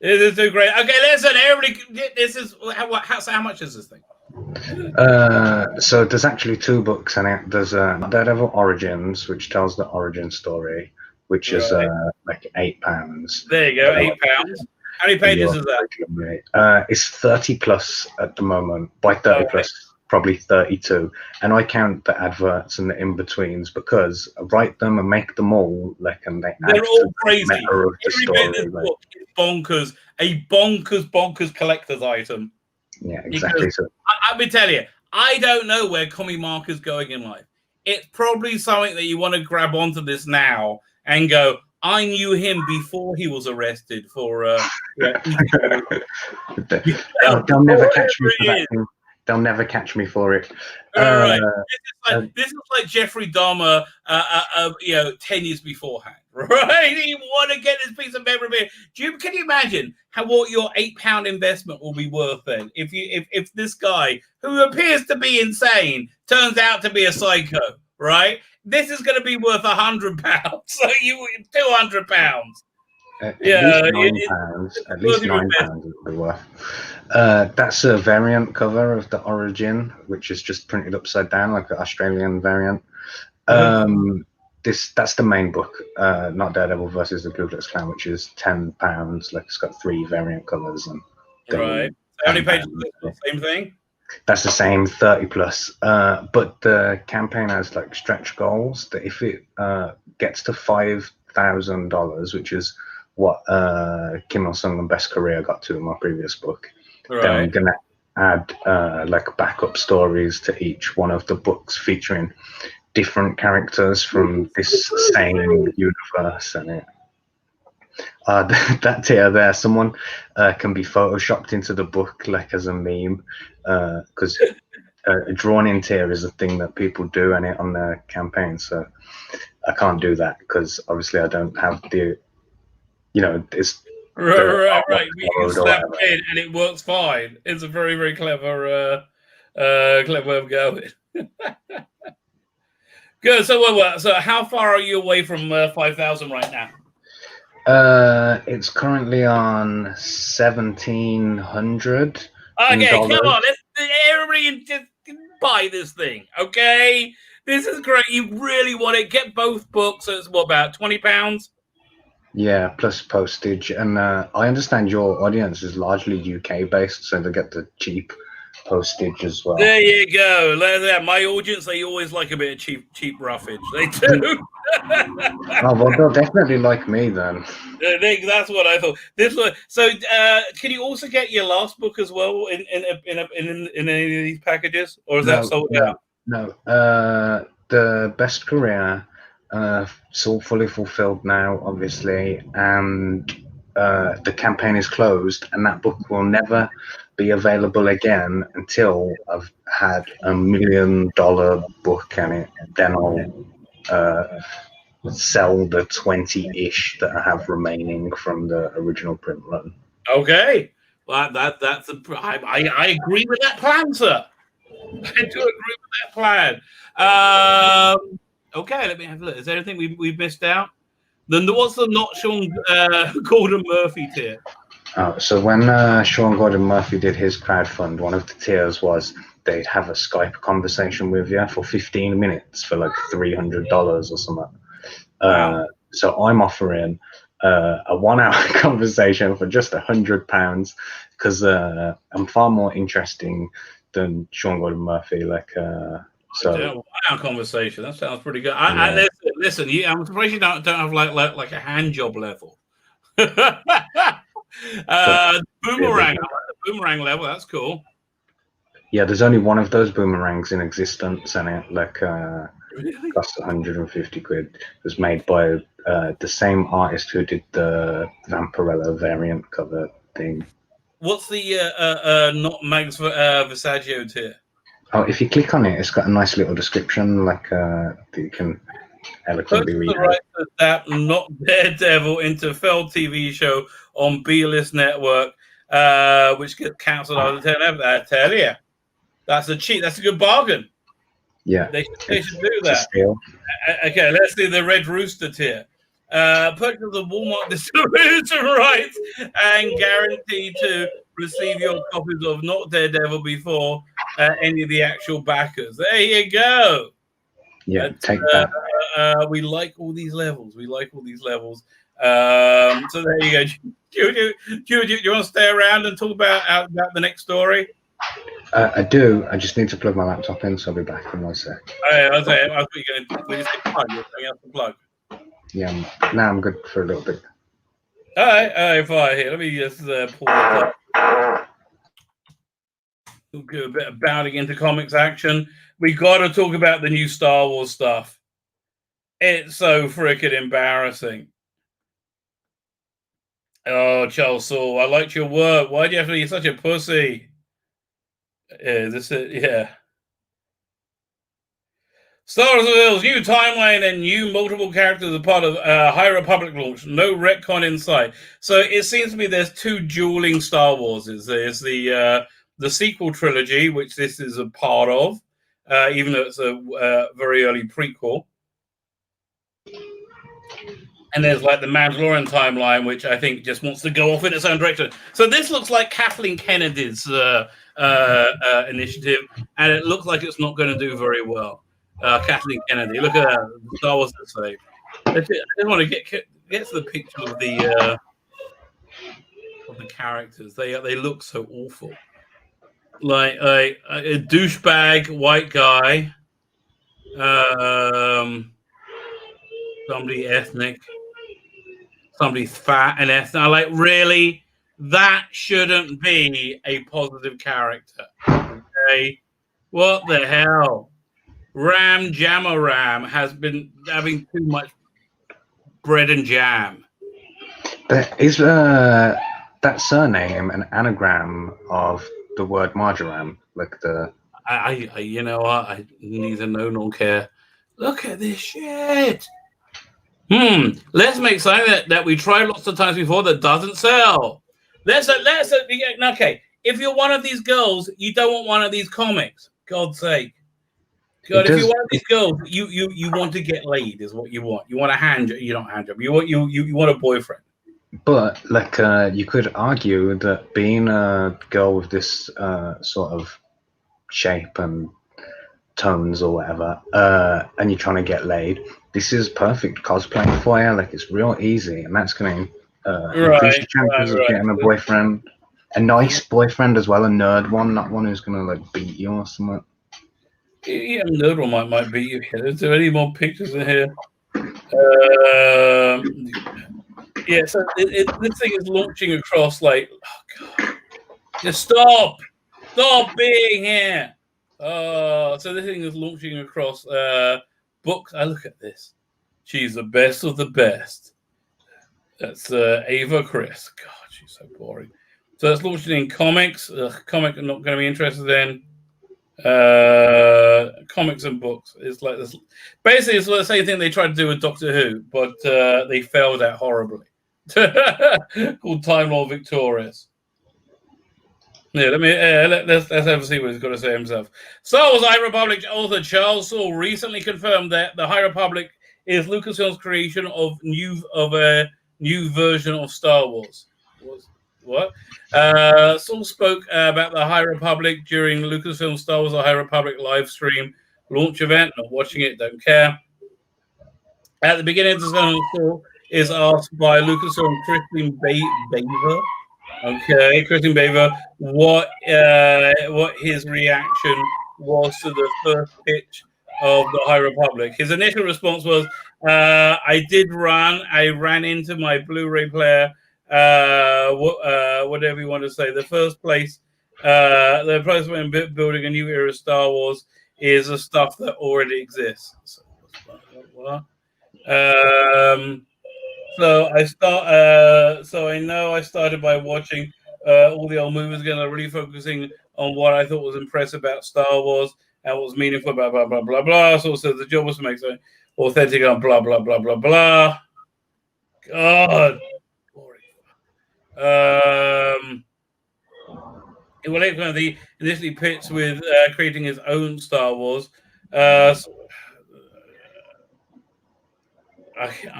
This is too great. Okay, listen, everybody. This is how much is this thing? So there's actually 2 books in it. There's Daredevil Origins, which tells the origin story, which is like £8. There you go, £8. How many pages is that? It's 30 plus at the moment. By 30 plus, probably 32. And I count the adverts and the in-betweens because I write them and make them all like, and they're all crazy. Every bit of this book is bonkers. A bonkers collector's item. Yeah, exactly. So Let me tell you, I don't know where Commie Mark is going in life. It's probably something that you want to grab onto this now and go, I knew him before he was arrested for. They'll never catch me for that thing. They'll never catch me for it. Right. This is like Jeffrey Dahmer, 10 years beforehand, right? You want to get this piece of memorabilia. Can you imagine what your £8 investment will be worth then? If this guy, who appears to be insane, turns out to be a psycho, right? This is going to be worth £100. So £200. At least £9 it will be worth. That's a variant cover of the Origin, which is just printed upside down like an Australian variant. That's the main book, not Daredevil versus the Ku Klux Klan, which is £10. Like it's got 3 variant covers and right. How many pages? Same thing. That's the same, 30 plus. But the campaign has like stretch goals that if it gets to $5,000, which is what Kim Il-sung and Best Korea got to in my previous book, then I'm gonna add like backup stories to each one of the books featuring different characters from this same universe. And that tier there, someone can be photoshopped into the book like as a meme, because a drawn in tier is a thing that people do on their campaign. So I can't do that because obviously I don't have the, it's right. You can snap in and it works fine. It's a very, very clever way of going. Good. So how far are you away from 5,000 right now? It's currently on 1,700. Okay, come on. Everybody just buy this thing, okay? This is great. You really want it. Get both books. So it's about £20? Yeah, plus postage. And I understand your audience is largely UK based, so they get the cheap postage as well. There you go. My audience, they always like a bit of cheap roughage. They do. Oh well, they'll definitely like me then. That's what I thought. So can you also get your last book as well in any of these packages, or is that sold out? No. The Best Career so fully fulfilled now, obviously, and the campaign is closed, and that book will never be available again until I've had $1 million book in it. Then I'll sell the 20-ish that I have remaining from the original print run. Okay, well, I agree with that plan, sir. I do agree with that plan. Okay, let me have a look. Is there anything we've missed out? Then what's the not Sean Gordon Murphy tier? So when Sean Gordon Murphy did his crowdfund, one of the tiers was they'd have a Skype conversation with you for 15 minutes for like $300 or something. Wow. So I'm offering a 1 hour conversation for just £100 because I'm far more interesting than Sean Gordon Murphy. So 1 hour conversation. That sounds pretty good. Listen. I'm surprised you don't have like a hand job level. Boomerang, the boomerang level. That's cool. Yeah, there's only one of those boomerangs in existence, and it Really? cost 150 quid. It was made by the same artist who did the Vampirella variant cover thing. What's the not Mags Visaggio tier? Oh, if you click on it, it's got a nice little description, like that you can eloquently read. The right to adapt Not Daredevil into failed TV show on B-list network, which gets cancelled after 10 I tell you, that's a cheat. That's a good bargain. Yeah, they should do that. Okay, let's do the Red Rooster tier. Purchase the Walmart distribution rights and guarantee to receive your copies of Not Daredevil before any of the actual backers. There you go. Yeah, take that. We like all these levels. So there you go. Do you want to stay around and talk about the next story? I do. I just need to plug my laptop in, so I'll be back in 1 sec. I thought you were going to when you say plug, you're saying to plug. Yeah, now I'm good for a little bit. All right, fine. Here, let me just pull it up. We'll do a bit of bounding into comics action. We got to talk about the new Star Wars stuff. It's so freaking embarrassing. Oh, Charles Saul, I liked your work. Why do you have to be such a pussy? Yeah. Star Wars reveals new timeline and new multiple characters as part of High Republic launch. No retcon in sight. So it seems to me there's two dueling Star Warses. There's the sequel trilogy, which this is a part of, even though it's a very early prequel. And there's like the Mandalorian timeline, which I think just wants to go off in its own direction. So this looks like Kathleen Kennedy's initiative, and it looks like it's not going to do very well. Kathleen Kennedy, look at that. Star Wars to say. I just want to get to the picture of the characters. They look so awful. Like a douchebag white guy, somebody ethnic, somebody fat and ethnic. Like, really, that shouldn't be a positive character. Okay, what the hell? Ram Jamaram has been having too much bread and jam. But is that surname an anagram of the word marjoram? Like the you know what? I neither know nor care. Look at this shit. Let's make something that we tried lots of times before that doesn't sell. Okay. If you're one of these girls, you don't want one of these comics. God's sake. God, if you're one of these girls, you want to get laid, is what you want. You want a hand job. You don't hand job. You want a boyfriend. But like you could argue that being a girl with this sort of shape and tones or whatever, and you're trying to get laid, this is perfect cosplaying for you. Like, it's real easy, and that's going to increase the chances of getting a boyfriend, a nice boyfriend as well, a nerd one, not one who's going to like beat you or something. Yeah, a nerd one might beat you. Is there any more pictures in here? Yeah, so this thing is launching across like, oh god, just stop being here. So this thing is launching across books. I look at this. She's the best of the best. That's Ava Chris. God, she's so boring. So it's launching in comics. Comic I'm not going to be interested in. Comics and books. It's like this. Basically, it's the same thing they tried to do with Doctor Who, but they failed at horribly. Called Time Lord Victorious. Yeah, let's have a see what he's got to say himself. Star Wars High Republic author Charles Saul recently confirmed that the High Republic is Lucasfilm's creation of a new version of Star Wars. What? Saul spoke about the High Republic during Lucasfilm's Star Wars: The High Republic live stream launch event. Not watching it, don't care. At the beginning of the discussion, Saul is asked by Lucasfilm Christine Baver. Okay, Christine Baver, what his reaction was to the first pitch of the High Republic. His initial response was, I ran into my Blu-ray player, whatever you want to say. The first place when building a new era of Star Wars is the stuff that already exists. So I started by watching all the old movies again. I'm really focusing on what I thought was impressive about Star Wars and what was meaningful, blah, blah, blah, blah, blah. So also the job was to make something authentic and blah, blah, blah, blah, blah. God. Well, he initially pitched with creating his own Star Wars. I'm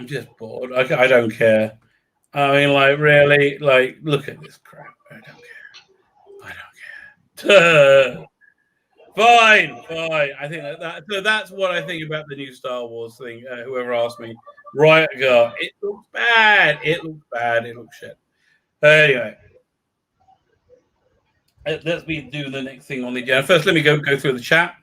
just bored. I don't care. I mean, like, really, like, look at this crap. I don't care. Fine. I think so that's what I think about the new Star Wars thing. Whoever asked me, right? Go. It looks bad. It looks shit. Anyway, let me do the next thing on the agenda. First, let me go through the chat.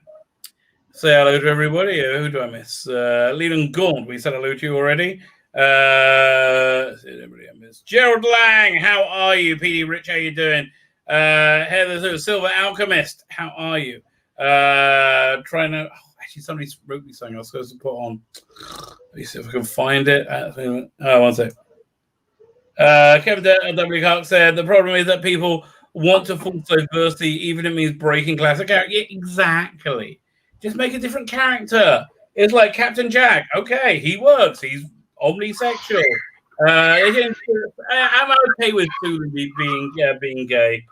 Say hello to everybody. Who do I miss? Leland Gaunt. We said hello to you already. Everybody I miss. Gerald Lang. How are you? PD Rich. How you doing? Heather Silver Alchemist. How are you? Trying to. Actually, somebody wrote me something I was supposed to put on. Let me see if I can find it. One sec. Kevin W. Clark said the problem is that people want to force diversity, even if it means breaking classic character. Yeah, exactly. Just make a different character. It's like Captain Jack. Okay, he works. He's omnisexual. I'm okay with Sulu being gay,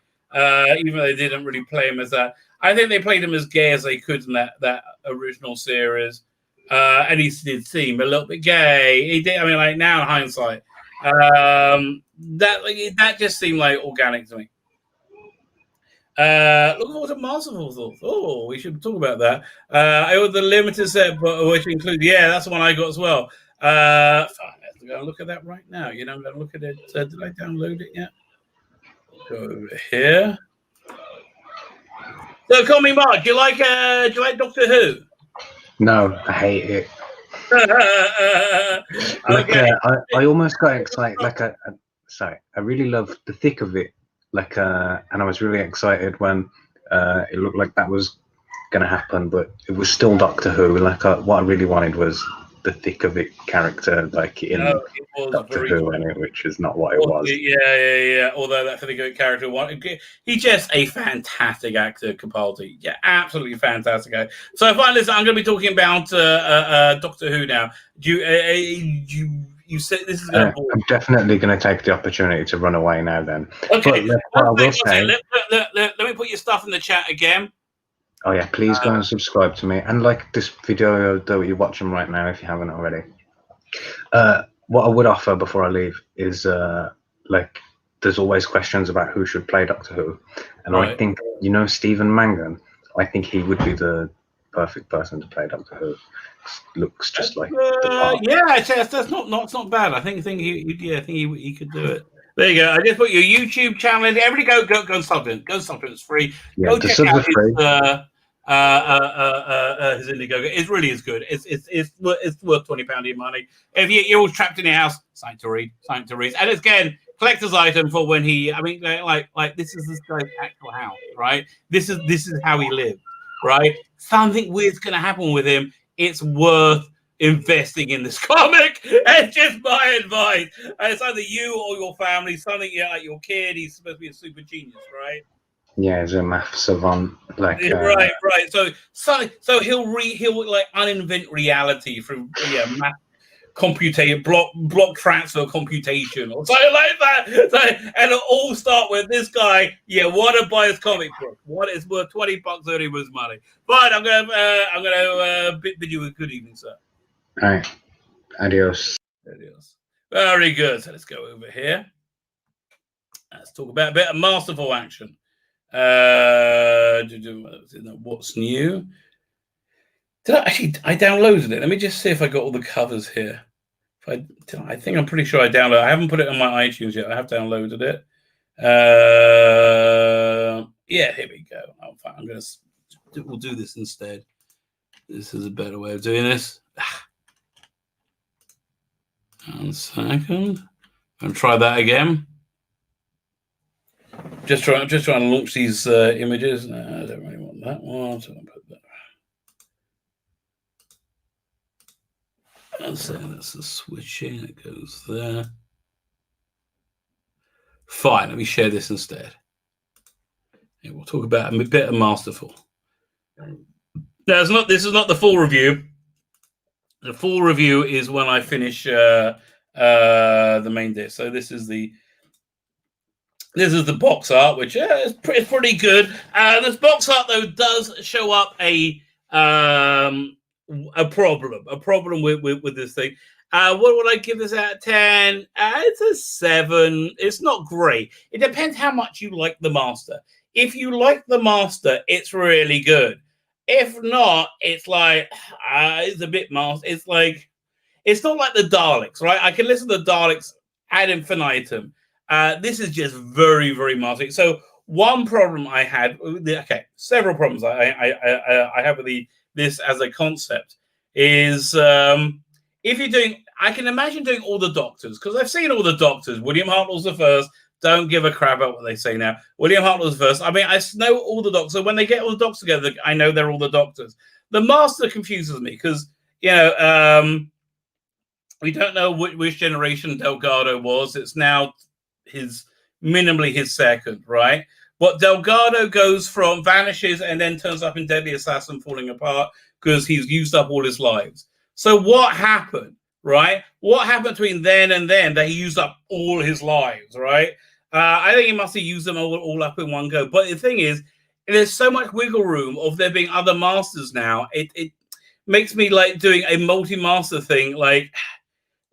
even though they didn't really play him as that. I think they played him as gay as they could in that original series, and he did seem a little bit gay. He did. I mean, like now in hindsight, that just seemed like organic to me. Looking forward to Masterful Thoughts. Oh, we should talk about that. I ordered the limited set, which includes, that's the one I got as well. Let's go and look at that right now. I'm going to look at it. Did I download it yet? Go over here. So, call me Mark. Do you like Doctor Who? No, I hate it. Okay. I almost got excited. I really love the thick of it. And I was really excited when it looked like that was going to happen, but it was still Doctor Who. What I really wanted was the thick of it character, Doctor Who in it, which is not what it was. Yeah. Although that thick of it character, he's just a fantastic actor, Capaldi. Yeah, absolutely fantastic actor. So, finally, I'm going to be talking about Doctor Who now. You said this is going to I'm definitely going to take the opportunity to run away now then. Okay. Let me put your stuff in the chat again. Oh yeah, please go and subscribe to me and like this video that you're watching right now if you haven't already. What I would offer before I leave is there's always questions about who should play Doctor Who. And right. I think, Stephen Mangan, I think he would be the perfect person to play Doctor Who. Looks just like that's not bad. I think he could do it. There you go. I just put your YouTube channel in. Everybody go and sub it. Go sub it. It's free. Yeah, go check out his Indiegogo. It really is good. It's worth £20 of your money. If you're all trapped in your house, something to read. And it's again collector's item for when he. I mean, like this is this guy's actual house, right? This is how he lives, right? Something weird's going to happen with him. It's worth investing in this comic. It's just my advice. It's either you or your family, something like your kid. He's supposed to be a super genius, right? Yeah, he's a math savant. Right. So he'll like uninvent reality through math computation, block transfer computation or something like that. So, and it'll all start with this guy. Want to buy his comic book? What is worth $20 earning his money? But I'm gonna bid you a good evening, sir. All right. Adios. Very good. So let's go over here. Let's talk about a bit of masterful action. What's new? I downloaded it. Let me just see if I got all the covers here. I think I'm pretty sure I downloaded. I haven't put it on my iTunes yet. I have downloaded it. Here we go. We'll do this instead. This is a better way of doing this. 1 second. I'll try that again. Just trying to launch these images. No, I don't really want that one. So I'll put that. So that's the switching. It goes there. Fine. Let me share this instead. Yeah, we'll talk about a bit of Masterful. Now, this is not the full review. The full review is when I finish the main disc. So this is the box art, which is pretty good. This box art though does show up a problem with this thing. What would I give this out of 10? It's a 7. It's not great. It depends how much you like the Master. If you like the Master, it's really good. If not, it's like it's a bit Master. It's like it's not like the Daleks, right? I can listen to the Daleks ad infinitum. This is just very, very Master. So one problem I had, several problems I have with this as a concept is if you're doing, I can imagine doing all the Doctors, because I've seen all the Doctors. William Hartnell's the first. Don't give a crap about what they say now. William Hartnell's the first. I mean, I know all the Doctors. So when they get all the Doctors together, I know they're all the Doctors. The Master confuses me because, we don't know which generation Delgado was. It's now minimally his second, right? But Delgado vanishes and then turns up in Deadly Assassin falling apart because he's used up all his lives. So what happened, right? What happened between then and then that he used up all his lives, right? I think he must have used them all up in one go. But the thing is, there's so much wiggle room of there being other Masters now. It makes me like doing a multi-master thing, like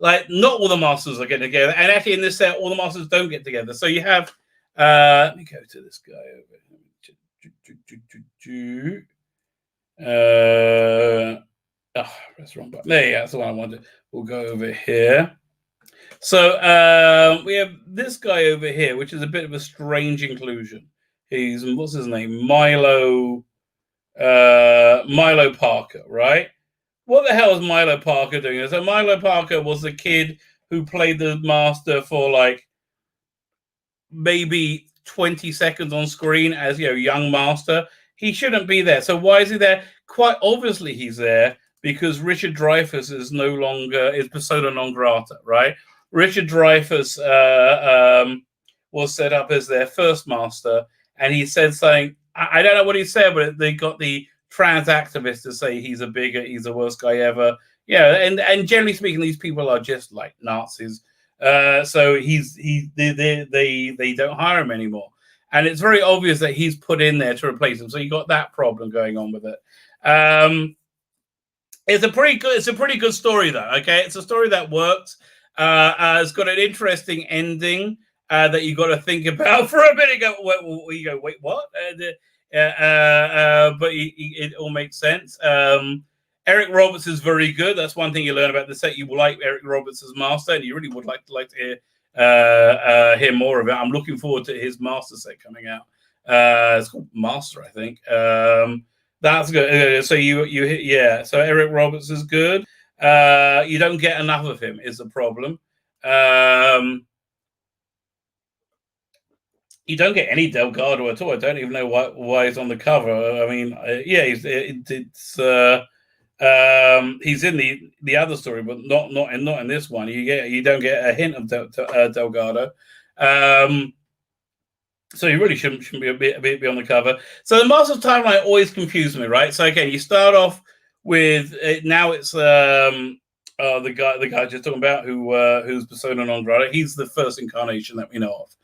not all the Masters are getting together. And actually in this set, all the Masters don't get together. So you have, let me go to this guy over here. That's the wrong button. There, that's the one I wanted. We'll go over here. So we have this guy over here, which is a bit of a strange inclusion. What's his name? Milo Parker, right? What the hell is Milo Parker doing? So Milo Parker was the kid who played the Master for like maybe 20 seconds on screen as young Master. He shouldn't be there. So why is he there? Quite obviously he's there because Richard Dreyfuss is no longer persona non grata, right? Richard Dreyfuss was set up as their first Master, and he said something. I don't know what he said, but they got the trans activists to say he's a bigot, he's the worst guy ever. Yeah, and generally speaking, these people are just like Nazis. So they don't hire him anymore, and it's very obvious that he's put in there to replace him. So you got that problem going on with it. It's a pretty good story though. Okay, it's a story that works. It's got an interesting ending that you got to think about for a minute. Wait, what? But it all makes sense. Eric Roberts is very good. That's one thing you learn about the set. You will like Eric Roberts as Master, and you really would like to hear more of it. I'm looking forward to his Master set coming out. It's called Master, I think. That's good. So So Eric Roberts is good. You don't get enough of him is the problem. You don't get any Delgado at all. I don't even know why he's on the cover. I mean, he's in the other story, but not in this one. You don't get a hint of Delgado. So you really shouldn't be on the cover. So the Master's timeline always confused me, right? So again, you start off with now it's the guy just talking about who's persona non grata. He's the first incarnation that we know of.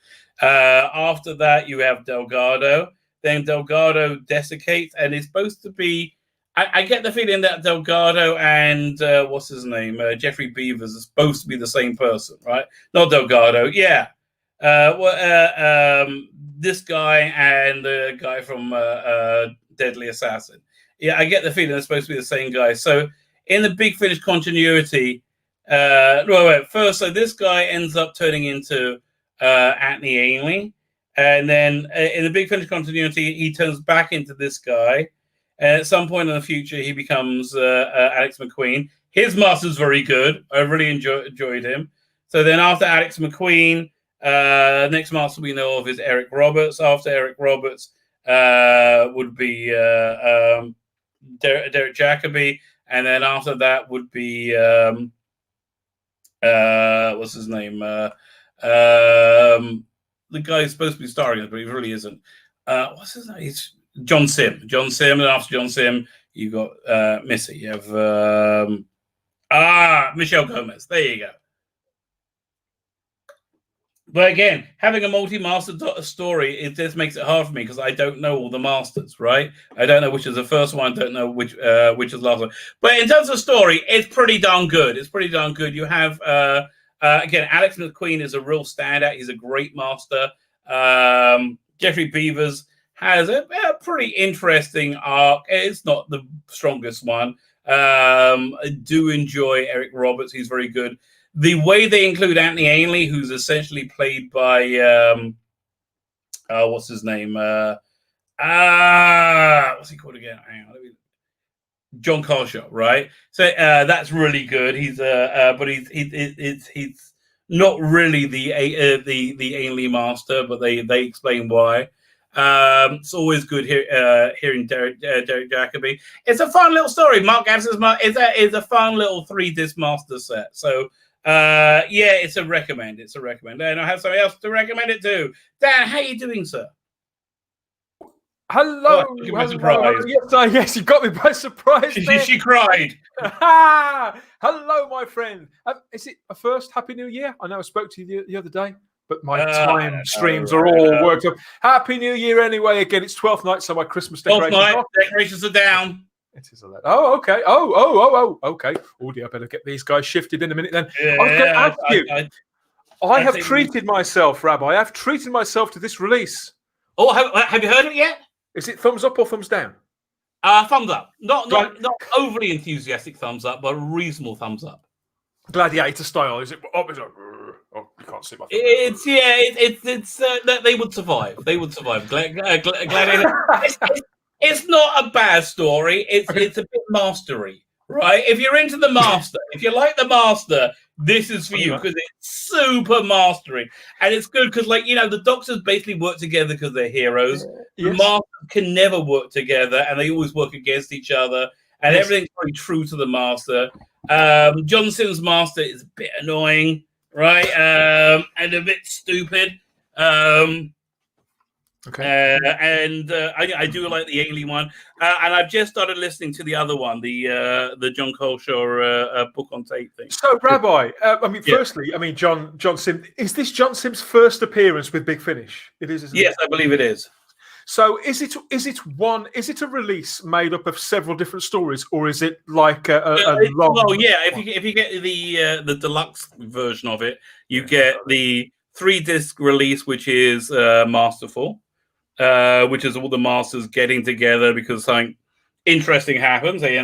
After that, you have Delgado. Then Delgado desiccates, and it's supposed to be. I get the feeling that Delgado and what's his name, Jeffrey Beavers, is supposed to be the same person, right? Not Delgado, yeah. This guy and the guy from Deadly Assassin. Yeah, I get the feeling they're supposed to be the same guy. So in the Big Finish continuity, first, so this guy ends up turning into Anthony Ainley, and then in the Big Finish continuity, he turns back into this guy. And at some point in the future, he becomes Alex McQueen. His Master's very good. I really enjoyed him. So then after Alex McQueen, next Master we know of is Eric Roberts. After Eric Roberts would be Derek Jacobi. And then after that would be, what's his name? The guy who's supposed to be starring it, but he really isn't. what's his name? It's John Sim. John Sim, and after John Sim, you got Missy. You have Michelle Gomez. There you go. But again, having a multi-master story, it just makes it hard for me because I don't know all the masters, right? I don't know which is the first one. I don't know which is the last one. But in terms of story, it's pretty darn good. It's pretty darn good. You have, again, Alex McQueen is a real standout. He's a great master. Jeffrey Beavers has a pretty interesting arc. It's not the strongest one. I do enjoy Eric Roberts. He's very good. The way they include Anthony Ainley, who's essentially played by what's his name? What's he called again? Hang on, John Carshaw, right? So that's really good. He's but he's not really the Ainley master, but they explain why. It's always good hearing Derek Jacobi. It's a fun little story. Mark Gavson's is a fun little 3-disc master set. So it's a recommend. It's a recommend. And I have somebody else to recommend it to. Dan, how are you doing, sir? Hello. Hello. Yes, you got me by surprise. She cried. Hello, my friend. Is it a first Happy New Year? I know I spoke to you the other day, but my time streams are all worked up. Happy New Year anyway. Again, it's 12th night, so my Christmas decorations are down. It is a lot. Oh, okay. Oh, okay. Oh, dear, I better get these guys shifted in a minute then. Yeah, I was going to ask you. I have treated myself, Rabbi. I have treated myself to this release. Oh, have you heard it yet? Is it thumbs up or thumbs down? Thumbs up. Not overly enthusiastic thumbs up, but a reasonable thumbs up. Gladiator style, is it? Oh, you can't see my thumb. It's they would survive. They would survive. Gladiator. It's not a bad story. It's a bit mastery, right? If you're into the master, if you like the master, this is for you because it's super mastery, and it's good because, the Doctors basically work together because they're heroes. The Masters can never work together, and they always work against each other, and everything's very true to the Master. John Sim's Master is a bit annoying, right, and a bit stupid. I do like the Ainley one, and I've just started listening to the other one, the John Coleshaw book on tape thing. So, Rabbi, firstly, John Sim, is this John Sim's first appearance with Big Finish? It is, isn't it? Yes, I believe it is. So, is it a release made up of several different stories, or is it like a long? Well, yeah. If you get the deluxe version of it, you get the 3-disc release, which is Masterful. Which is all the masters getting together because something interesting happens. They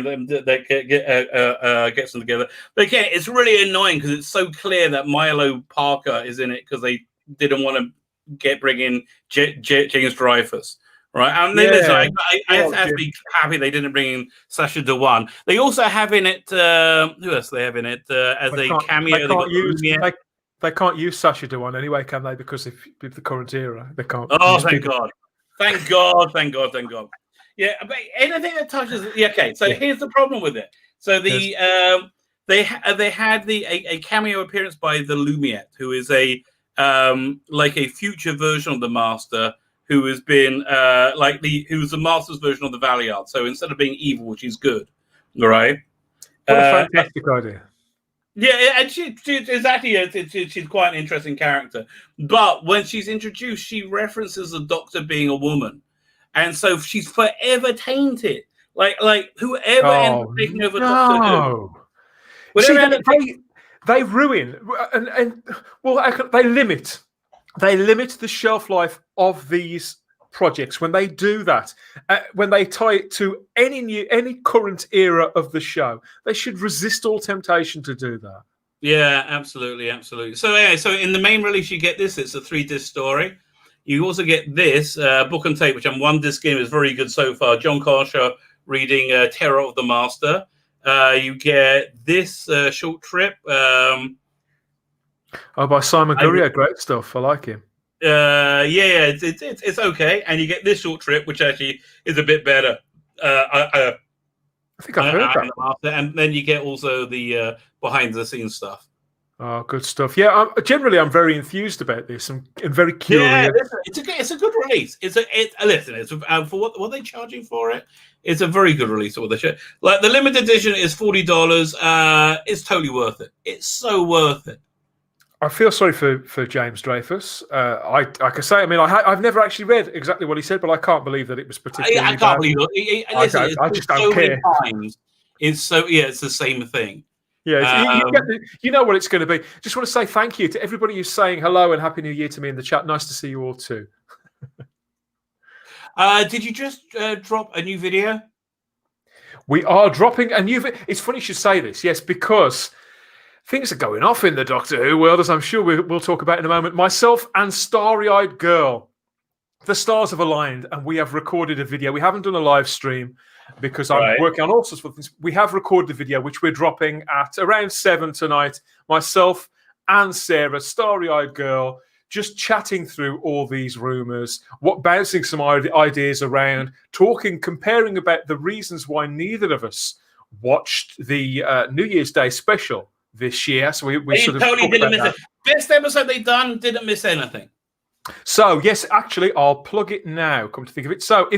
gets them together. But again, it's really annoying because it's so clear that Milo Parker is in it because they didn't want to bring in James Dreyfus, right? And I have to be happy they didn't bring in Sacha Dhawan. They also have in it who else? They have in it as a cameo. They can't use Sacha Dhawan anyway, can they? Because of the current era, they can't. Oh, thank God. Thank God. Yeah, but anything that touches here's the problem with it. So they had a cameo appearance by the Lumiere, who is a future version of the Master, who has been who's the Master's version of the Valiant. So instead of being evil, which is good, right? What a fantastic idea. Yeah, and she's quite an interesting character. But when she's introduced, she references the Doctor being a woman, and so she's forever tainted. Like whoever ends up taking over Doctor Who. They ruin they limit the shelf life of these projects when they do that. When they tie it to any current era of the show, they should resist all temptation to do that. Yeah, absolutely. So in the main release, you get this. It's a 3-disc story. You also get this book on tape, which I'm 1 disc in. Is very good so far. John Carshaw reading Terror of the Master. You get this short trip. By Simon Gurrier. Great stuff. I like him. It's okay, and you get this short trip, which actually is a bit better. I think I've heard that. And then you get also the behind the scenes stuff. Oh, good stuff. Yeah, I'm very enthused about this. I'm very curious. Yeah, it's a good release. Listen. It's for what they're charging for it. It's a very good release. What they show. Like the limited edition is $40. It's totally worth it. It's so worth it. I feel sorry for James Dreyfus. I can say, I mean, I've never actually read exactly what he said, but I can't believe that it was particularly I can't believe it. I just don't care. It's the same thing. Yeah, you know what it's going to be. Just want to say thank you to everybody who's saying hello and Happy New Year to me in the chat. Nice to see you all too. Did you just drop a new video? We are dropping a new video. It's funny you should say this, yes, because things are going off in the Doctor Who world, as I'm sure we'll talk about in a moment. Myself and Starry-Eyed Girl, the stars have aligned, and we have recorded a video. We haven't done a live stream because I'm working on all sorts of things. We have recorded a video, which we're dropping at around 7 tonight. Myself and Sarah, Starry-Eyed Girl, just chatting through all these rumours, bouncing some ideas around, comparing about the reasons why neither of us watched the New Year's Day special this year. So we sort of totally didn't miss it. Best episode they've done, didn't miss anything. So yes, actually, I'll plug it now. Come to think of it, so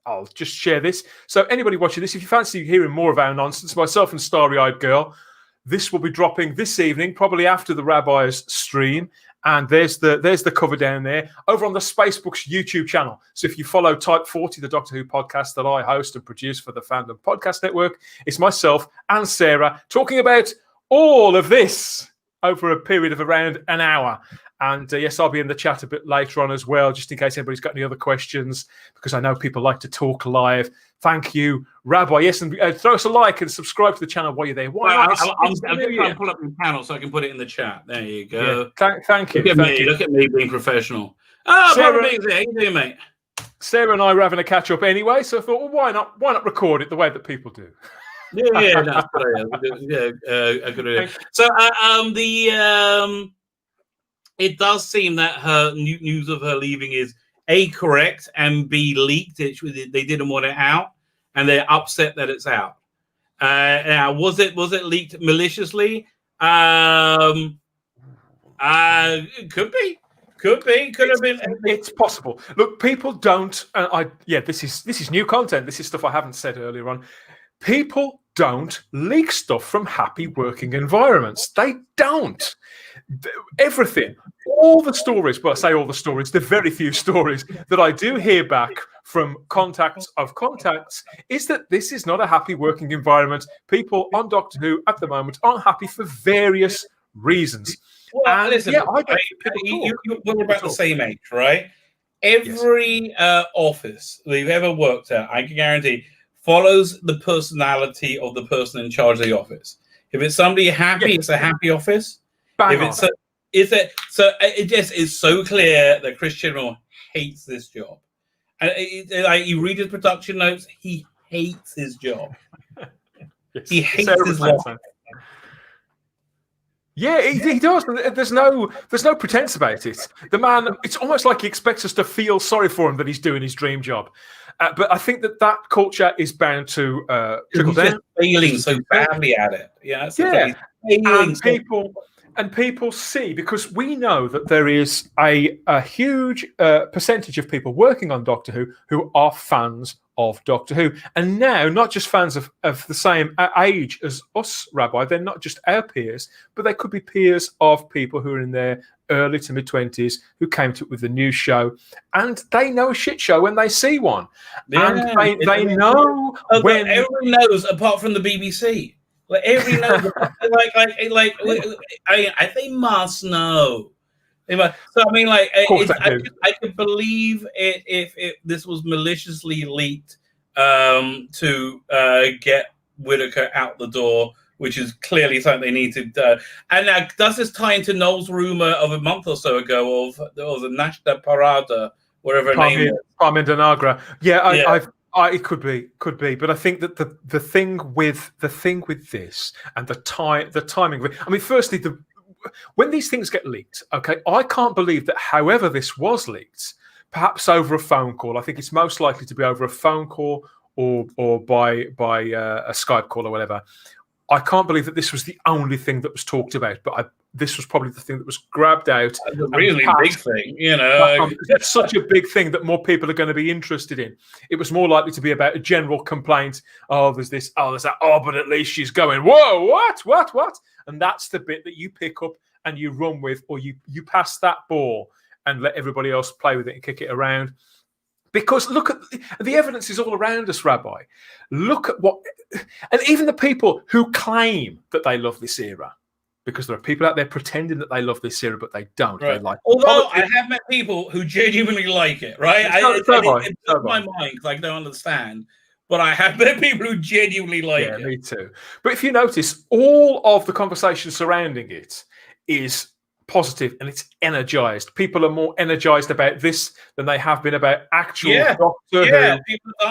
I'll just share this. So anybody watching this, if you fancy hearing more of our nonsense, myself and Starry-Eyed Girl, this will be dropping this evening, probably after the Rabbi's stream. And there's the cover down there over on the Spacebooks YouTube channel. So if you follow Type 40, the Doctor Who podcast that I host and produce for the Fandom Podcast Network, it's myself and Sarah talking about all of this over a period of around an hour. And yes, I'll be in the chat a bit later on as well, just in case anybody's got any other questions, because I know people like to talk live. Thank you, Rabbi. Yes, and throw us a like and subscribe to the channel while you're there. I'm just trying to pull up the channel so I can put it in the chat. There you go. Yeah, thank you. Look at me being professional. Oh, Sarah, how you doing, mate? Sarah and I were having a catch up anyway, so I thought, well, why not record it the way that people do? Yeah, that's a good idea. So, it does seem that her news of her leaving is A, correct, and B, leaked. They didn't want it out, and they're upset that it's out. Now, was it leaked maliciously? It could be. Could have been. It's possible. Look, people don't. This is new content. This is stuff I haven't said earlier on. People don't leak stuff from happy working environments. They don't. Everything, all the stories, but I say all the stories, the very few stories that I do hear back from contacts of contacts is that this is not a happy working environment. People on Doctor Who at the moment aren't happy for various reasons. Well, listen, we're about the same age, right? Every office that you've ever worked at, I can guarantee, follows the personality of the person in charge of the office. If it's somebody happy, it's a happy office. It just is so clear that Chris Chibnall hates this job. And you read his production notes, he hates his job. He hates his life. Yeah, he does. There's no pretense about it. The man, it's almost like he expects us to feel sorry for him that he's doing his dream job. But I think that culture is bound to trickle down. Failing so badly at it. And people see, because we know that there is a huge percentage of people working on Doctor Who are fans of Doctor Who. And now, not just fans of the same age as us, Rabbi, they're not just our peers, but they could be peers of people who are in their early to mid-20s who came to it with a new show. And they know a shit show when they see one. Yeah, and they know when... Everyone knows, apart from the BBC. Like every they must know. So I mean, I could believe it if this was maliciously leaked to get Whittaker out the door, which is clearly something they need to do. And now, does this tie into Noel's rumor of a month or so ago of the Nashta Parada, whatever her name is? Parminder Nagra. It could be, but I think that the thing with this and the timing of it. I mean, firstly, when these things get leaked, okay, I can't believe that. However, this was leaked, perhaps over a phone call. I think it's most likely to be over a phone call or by a Skype call or whatever. I can't believe that this was the only thing that was talked about, but this was probably the thing that was grabbed out. That's a really big thing, you know. It's such a big thing that more people are going to be interested in. It was more likely to be about a general complaint. Oh, there's this. Oh, there's that. Oh, but at least she's going. Whoa, what? And that's the bit that you pick up and you run with, or you pass that ball and let everybody else play with it and kick it around. Because look at the evidence is all around us, Rabbi. Look at what, and even the people who claim that they love this era, because there are people out there pretending that they love this era, but they don't. Right. They like. Although I have met people who genuinely like it, right? It blows my mind because I don't understand. But I have met people who genuinely like it. Yeah, me too. But if you notice, all of the conversation surrounding it is positive and it's energized. People are more energized about this than they have been about actual Doctor Who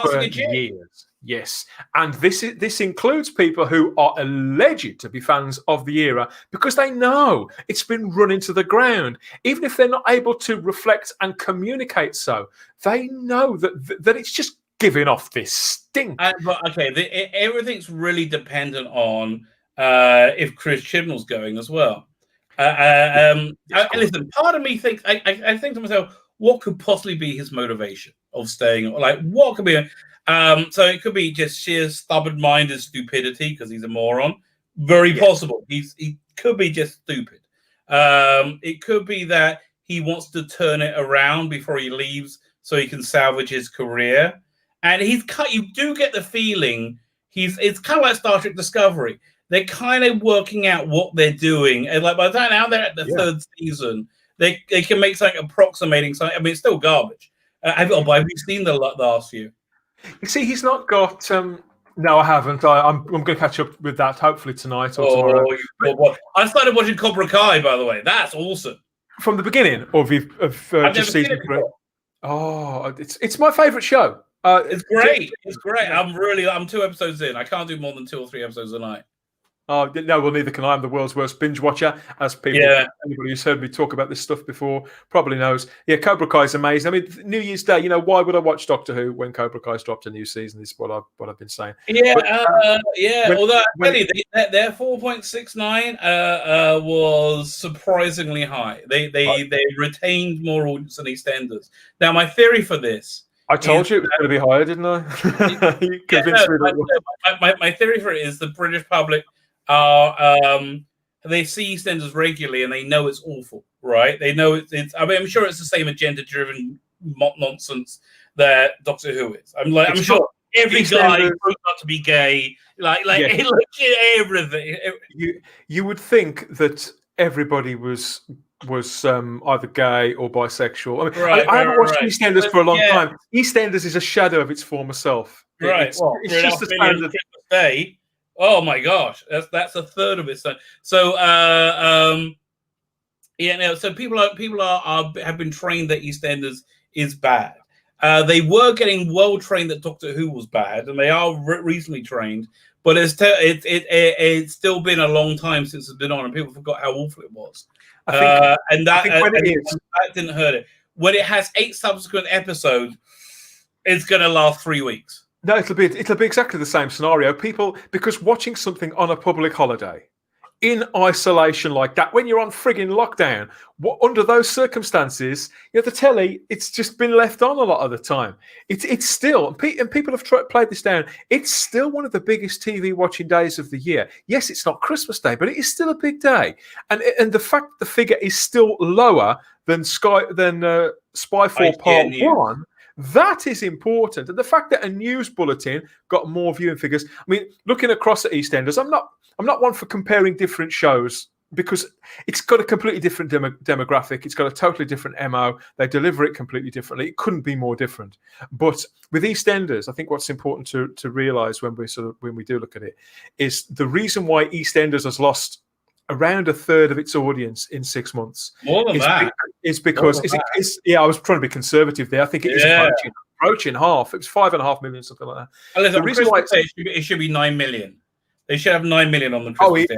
for years. Yes, and this includes people who are alleged to be fans of the era because they know it's been run into the ground. Even if they're not able to reflect and communicate, so they know that it's just giving off this stink. But everything's really dependent on if Chris Chibnall's going as well. Listen, part of me thinks I think to myself, what could possibly be his motivation of staying? Like, what could be? So it could be just sheer stubborn-minded stupidity because he's a moron. Very possible. He could be just stupid. It could be that he wants to turn it around before he leaves, so he can salvage his career. And you do get the feeling it's kind of like Star Trek Discovery. They're kind of working out what they're doing, and like by the time now they're at the third season, they can make something approximating something. I mean, it's still garbage. Have you seen the last few? You see, he's not got. No, I haven't. I'm going to catch up with that hopefully tonight or tomorrow. I started watching Cobra Kai, by the way. That's awesome. From the beginning, or I've just season 3. Oh, it's my favourite show. It's great. It's great. I'm 2 episodes in. I can't do more than 2 or 3 episodes a night. Oh no, well neither can I. I'm the world's worst binge watcher, as anybody who's heard me talk about this stuff before probably knows. Yeah, Cobra Kai is amazing. I mean, New Year's Day. Why would I watch Doctor Who when Cobra Kai's dropped a new season? Is what I've been saying. Yeah, although their 4.69 was surprisingly high. They retained more audience than EastEnders. Now, my theory for this. I told you it was going to be higher, didn't I? You convinced me. My theory for it is the British public they see EastEnders regularly and they know it's awful, right? They know it's. I mean, I'm sure it's the same agenda-driven nonsense that Doctor Who is. I'm sure every guy grows up to be gay, like everything. You would think that everybody was either gay or bisexual. I mean, I haven't watched EastEnders for a long time. EastEnders is a shadow of its former self. Right. It's just a standard day. Oh my gosh, that's a third of it. So so people have been trained that EastEnders is bad. They were getting well trained that Doctor Who was bad, and they are recently trained. But it's still been a long time since it's been on, and people forgot how awful it was. That didn't hurt it. When it has 8 subsequent episodes, it's going to last 3 weeks. No, it'll be exactly the same scenario. People, because watching something on a public holiday in isolation like that, when you're on frigging lockdown, under those circumstances, the telly, it's just been left on a lot of the time. It's still, and people have played this down, it's still one of the biggest TV watching days of the year. Yes, it's not Christmas Day, but it is still a big day. And the fact the figure is still lower than Spyfall Part 1, that is important. And the fact that a news bulletin got more viewing figures. I mean, looking across at EastEnders, I'm not one for comparing different shows because it's got a completely different demographic. It's got a totally different MO. They deliver it completely differently. It couldn't be more different. But with EastEnders, I think what's important to realise when we do look at it is the reason why EastEnders has lost around a third of its audience in 6 months. More than that. It's because I was trying to be conservative there. I think it is approaching half. It was 5.5 million, something like that. The reason why it should be 9 million. They should have 9 million on the Christmas Day.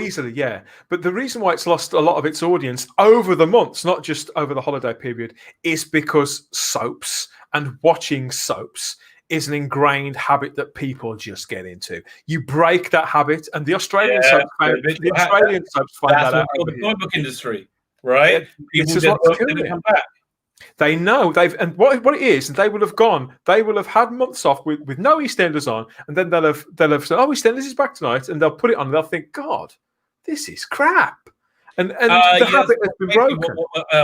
Easily, yeah. But the reason why it's lost a lot of its audience over the months, not just over the holiday period, is because soaps and watching soaps is an ingrained habit that people just get into. You break that habit, and the Australian soaps find that out. The comic book industry, right? People just didn't come back. They know and what it is, they will have gone. They will have had months off with no EastEnders on, and then they'll have said, "Oh, EastEnders is back tonight," and they'll put it on, and they'll think, "God, this is crap." And the habit has been broken.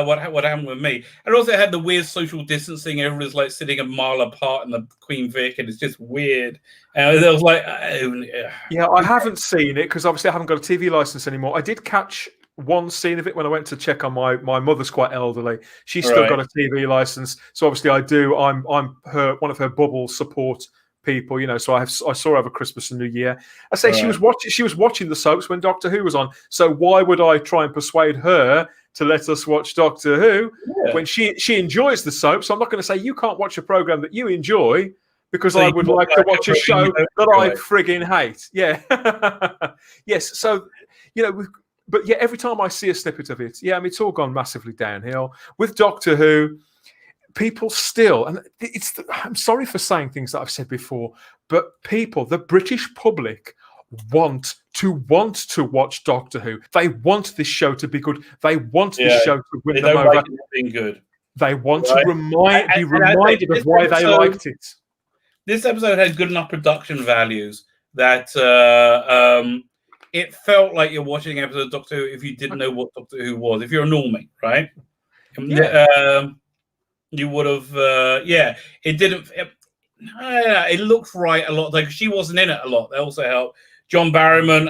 What happened with me? And also it had the weird social distancing. Everyone's like sitting a mile apart in the Queen Vic, and it's just weird. And it was like, yeah, I haven't seen it because obviously I haven't got a TV license anymore. I did catch one scene of it when I went to check on my mother's quite elderly. She's still got a TV license, so obviously I do. I'm one of her bubble support people, so I saw her over Christmas and New Year. I say she was watching the soaps when Doctor Who was on. So why would I try and persuade her to let us watch Doctor Who when she enjoys the soaps? So I'm not going to say you can't watch a program that you enjoy because I would like to watch a show that I frigging hate. Yeah, yes. So but yeah, every time I see a snippet of it, it's all gone massively downhill with Doctor Who. People still, and I'm sorry for saying things that I've said before, but the British public want to watch Doctor Who. They want this show to be good. They want this show to win them over. Being good. They want to be reminded of why they liked it. This episode had good enough production values that it felt like you're watching an episode of Doctor Who if you didn't know what Doctor Who was. If you're a normie, right? Yeah. You would have, it didn't. It looked right a lot. Like she wasn't in it a lot. That also helped. John Barrowman,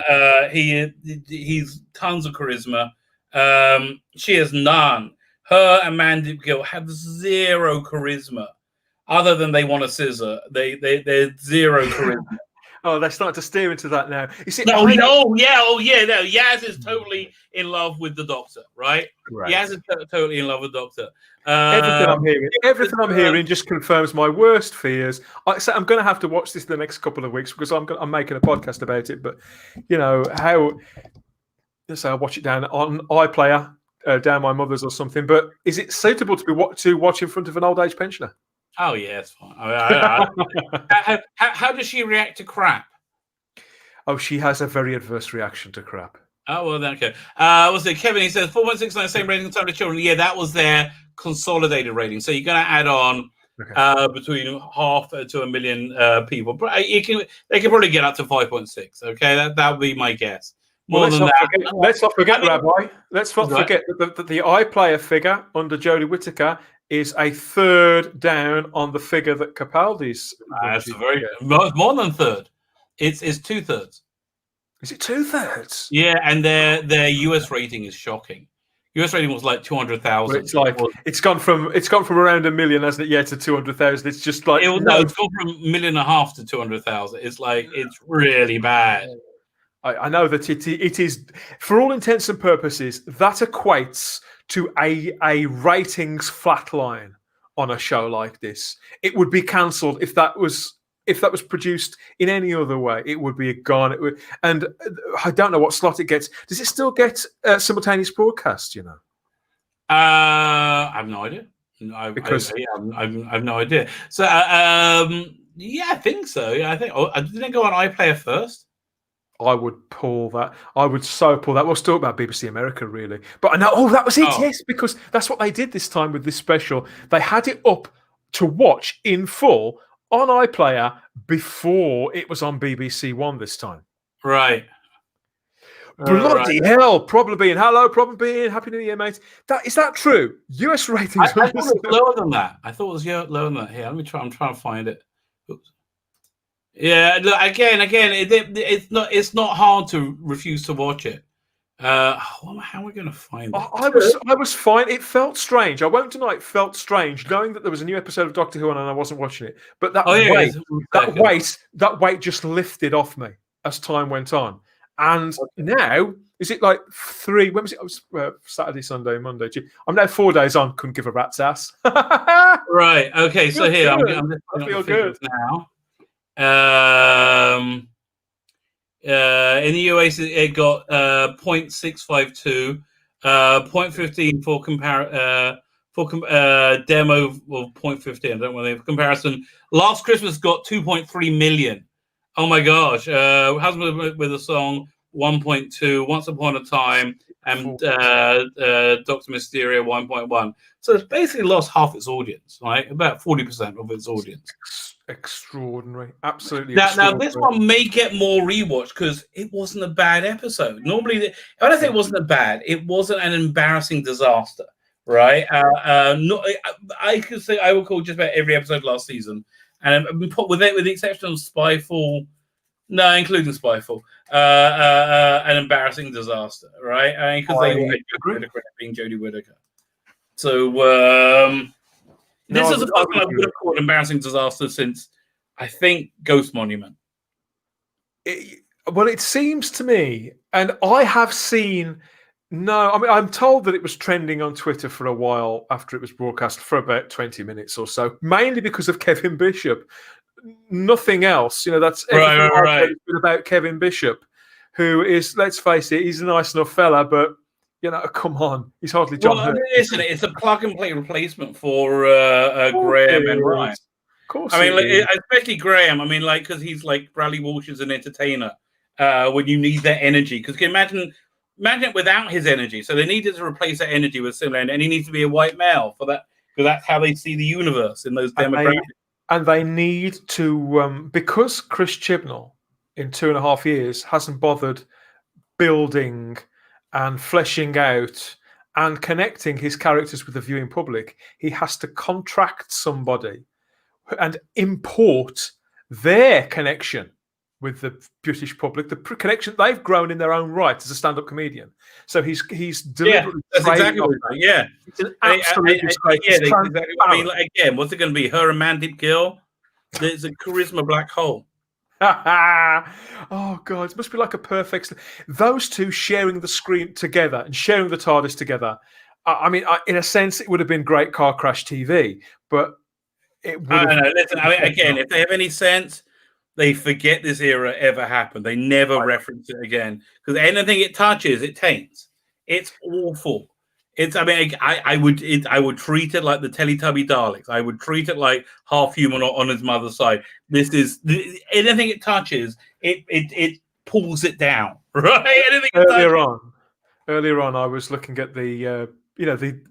he's tons of charisma. She has none. Her and Mandy Gill have zero charisma, other than they want a scissor. They're zero charisma. Oh, they're starting to steer into that now. You see, Yaz is totally in love with the Doctor, right? Yaz is totally in love with Doctor. Everything I'm hearing just confirms my worst fears. I'm going to have to watch this the next couple of weeks because I'm making a podcast about it. But I'll watch it down on iPlayer, down my mother's or something. But is it suitable to watch in front of an old age pensioner? Oh yeah, it's fine. How does she react to crap? Oh, she has a very adverse reaction to crap. Oh well, then okay. What's it? Kevin, he says 4.69, same rating as Time to Children. Yeah, that was their consolidated rating. So you're going to add on between half to 1 million people. But they can probably get up to 5.6. Okay, that would be my guess. Let's not forget, Rabbi. Let's not forget that the iPlayer figure under Jodie Whittaker is a third down on the figure that Capaldi's. That's more than third. It's 2/3. Is it 2/3? Yeah, and their US rating is shocking. US rating was like 200,000. Well, it's gone from around 1 million, hasn't it? Yeah, to 200,000. It's just like it's gone from 1.5 million to 200,000. It's like it's really bad. I know that it is, for all intents and purposes, that equates to a ratings flatline on a show like this. It would be cancelled if that was produced in any other way. It would be gone. And I don't know what slot it gets. Does it still get simultaneous broadcast? I have no idea. I have no idea. So I think so. Yeah, I think. Didn't it go on iPlayer first? I would pull that. I would so pull that. We'll talk about BBC America, really. But I know, that was it, yes, because that's what they did this time with this special. They had it up to watch in full on iPlayer before it was on BBC One this time. Right. Bloody hell. Problem being, hello, problem being, Happy New Year, mate. Is that true? US ratings. I thought it was lower than that. Lower than that. Here, I'm trying to find it. Oops. Yeah, look, again, it's not hard to refuse to watch it. How am I going to find it? I was fine. It felt strange. I won't deny it felt strange, knowing that there was a new episode of Doctor Who on and I wasn't watching it. But that weight just lifted off me as time went on. And now, is it like 3? When was it? It was Saturday, Sunday, Monday. I'm now 4 days on. Couldn't give a rat's ass. Right. Okay. So here, I'm I feel good now. In the US, it got 0.652, 0.15 for demo of 0.15. I don't know whether for comparison. Last Christmas got 2.3 million. Oh my gosh! Husband with a Song 1.2. Once Upon a Time and Doctor Mysterio 1.1. So it's basically lost half its audience, right? About 40% of its audience. Extraordinary, absolutely. Now this one may get more rewatch because it wasn't a bad episode. Normally, I don't think it wasn't bad. It wasn't an embarrassing disaster, right? I could say I would call just about every episode last season, and with the exception of Spyfall, no, including Spyfall, an embarrassing disaster, right? Because they being Jodie Whittaker. So this is the first one I would have called an embarrassing disaster since I think Ghost Monument. Well, it seems to me, and I have seen. No, I mean, I'm told that it was trending on Twitter for a while after it was broadcast for about 20 minutes or so, mainly because of Kevin Bishop. Nothing else. That's right. About Kevin Bishop, who is, let's face it, he's a nice enough fella, but come on, he's hardly John Hurt. Isn't it? It's a plug-and-play replacement for Graham and Ryan. Of course. I mean, especially Graham. I mean, because he's like Bradley Walsh is an entertainer. When you need that energy, because you can imagine it without his energy. So they needed to replace that energy with similar, and he needs to be a white male for that, because that's how they see the universe in those demographics. And they need to, because Chris Chibnall in 2.5 years hasn't bothered building and fleshing out and connecting his characters with the viewing public, he has to contract somebody and import their connection with the British public, the connection they've grown in their own right as a stand-up comedian. So he's deliberately that's exactly what it's an absolute disgrace. I mean, again, what's it going to be? Her romantic girl? There's a charisma black hole. Oh God, it must be like a perfect. Those two sharing the screen together and sharing the TARDIS together. I mean, in a sense, it would have been great car crash TV, but it would. I don't know. Listen, again, if they have any sense, they forget this era ever happened. They never reference it again, because anything it touches, it taints. It's awful. I would treat it like the Teletubby Daleks. I would treat it like half human on his mother's side. Anything it touches, it pulls it down. Right? Earlier on, I was looking at the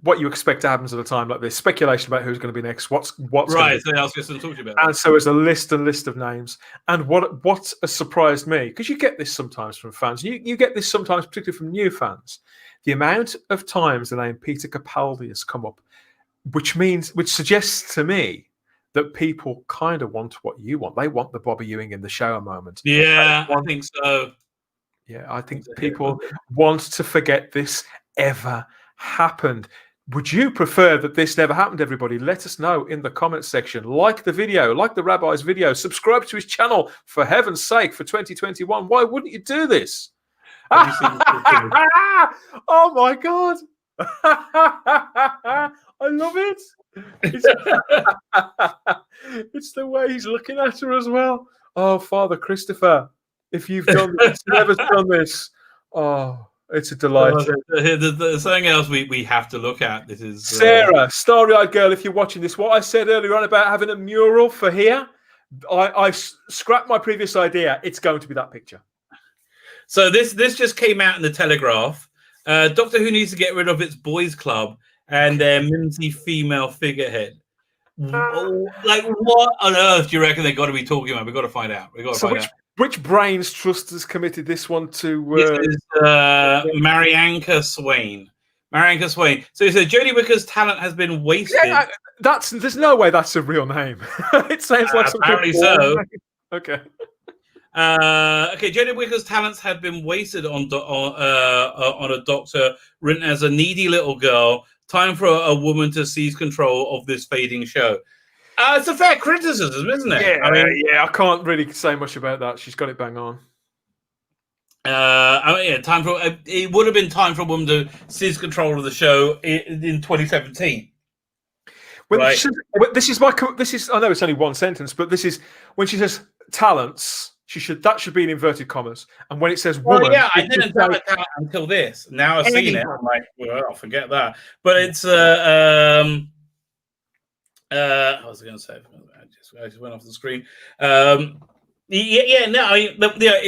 what you expect to happen at a time like this, speculation about who's going to be next, what's right. So I was just going to talk to you about that. And so it's a list of names. And what has surprised me, because you get this sometimes from fans, you get this sometimes particularly from new fans, the amount of times the name Peter Capaldi has come up, which suggests to me that people kind of want what you want. They want the Bobby Ewing in the shower moment. Yeah, I think so. Yeah, I think people want to forget this ever happened. Would you prefer that this never happened, everybody? Let us know in the comments section. Like the video, like the Rabbi's video, subscribe to his channel, for heaven's sake, for 2021. Why wouldn't you do this? Oh my God. I love it. It's the way he's looking at her as well. Oh, Father Christopher, if you've never done this, oh, it's a delight. There's something else we have to look at. This is Sarah, starry-eyed girl. If you're watching this, what I said earlier on about having a mural for here, I scrapped my previous idea. It's going to be that picture. So this just came out in the Telegraph. Doctor Who needs to get rid of its boys' club and their mimsy female figurehead. Like, what on earth do you reckon they've got to be talking about? We've got to find out. Which brains trust has committed this one to? This is Marianka Swain. So he said Jodie Whittaker's talent has been wasted. Yeah, there's no way that's a real name. It sounds like something. Apparently so. Okay. Jodie Whittaker's talents have been wasted on a doctor written as a needy little girl. Time for a woman to seize control of this fading show. It's a fair criticism, isn't it? Yeah, I can't really say much about that. She's got it bang on. It would have been time for a woman to seize control of the show in 2017. This is I know it's only one sentence, but this is when she says talents. that should be in inverted commas. And when it says Well, woman, yeah, I didn't doubt that until this. Now I've seen it. I'm like, well, I'll forget that. But it's I was going to say, I just went off the screen. It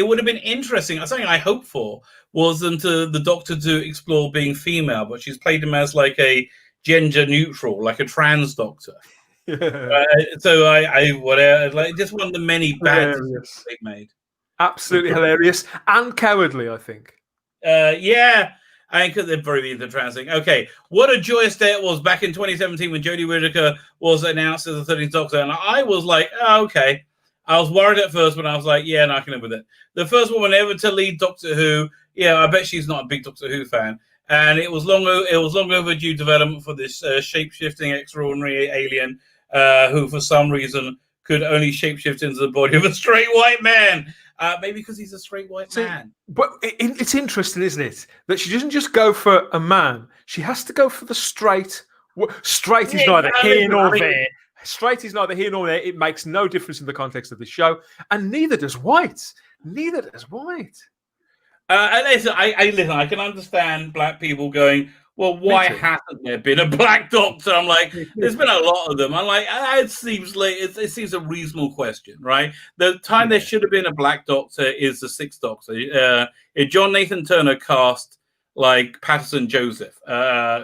would have been interesting. Something I hoped for was the Doctor to explore being female, but she's played him as like a gender neutral, like a trans Doctor. Yeah. So I whatever, like just one of the many bad decisions they've made. Absolutely hilarious and cowardly, I think. Yeah. I think they're very into trans thing. Okay, what a joyous day it was back in 2017 when Jodie Whittaker was announced as the 13th Doctor, and I was like, oh, okay. I was worried at first, but I was like, yeah, no, I can live with it. The first woman ever to lead Doctor Who. Yeah, I bet she's not a big Doctor Who fan, and it was long overdue development for this shape-shifting extraordinary alien who, for some reason, could only shape-shift into the body of a straight white man. Maybe because he's a straight white man. But it's interesting, isn't it, that she doesn't just go for a man. She has to go for the straight. Straight is neither here nor there. Straight is neither here nor there. It makes no difference in the context of the show. And neither does white. Neither does white. Listen, I can understand black people going, well, why hasn't there been a black Doctor? I'm like, there's been a lot of them. I'm like, it seems like it seems a reasonable question, right? The time there should have been a black Doctor is the 6th Doctor. If John Nathan Turner cast like Patterson Joseph,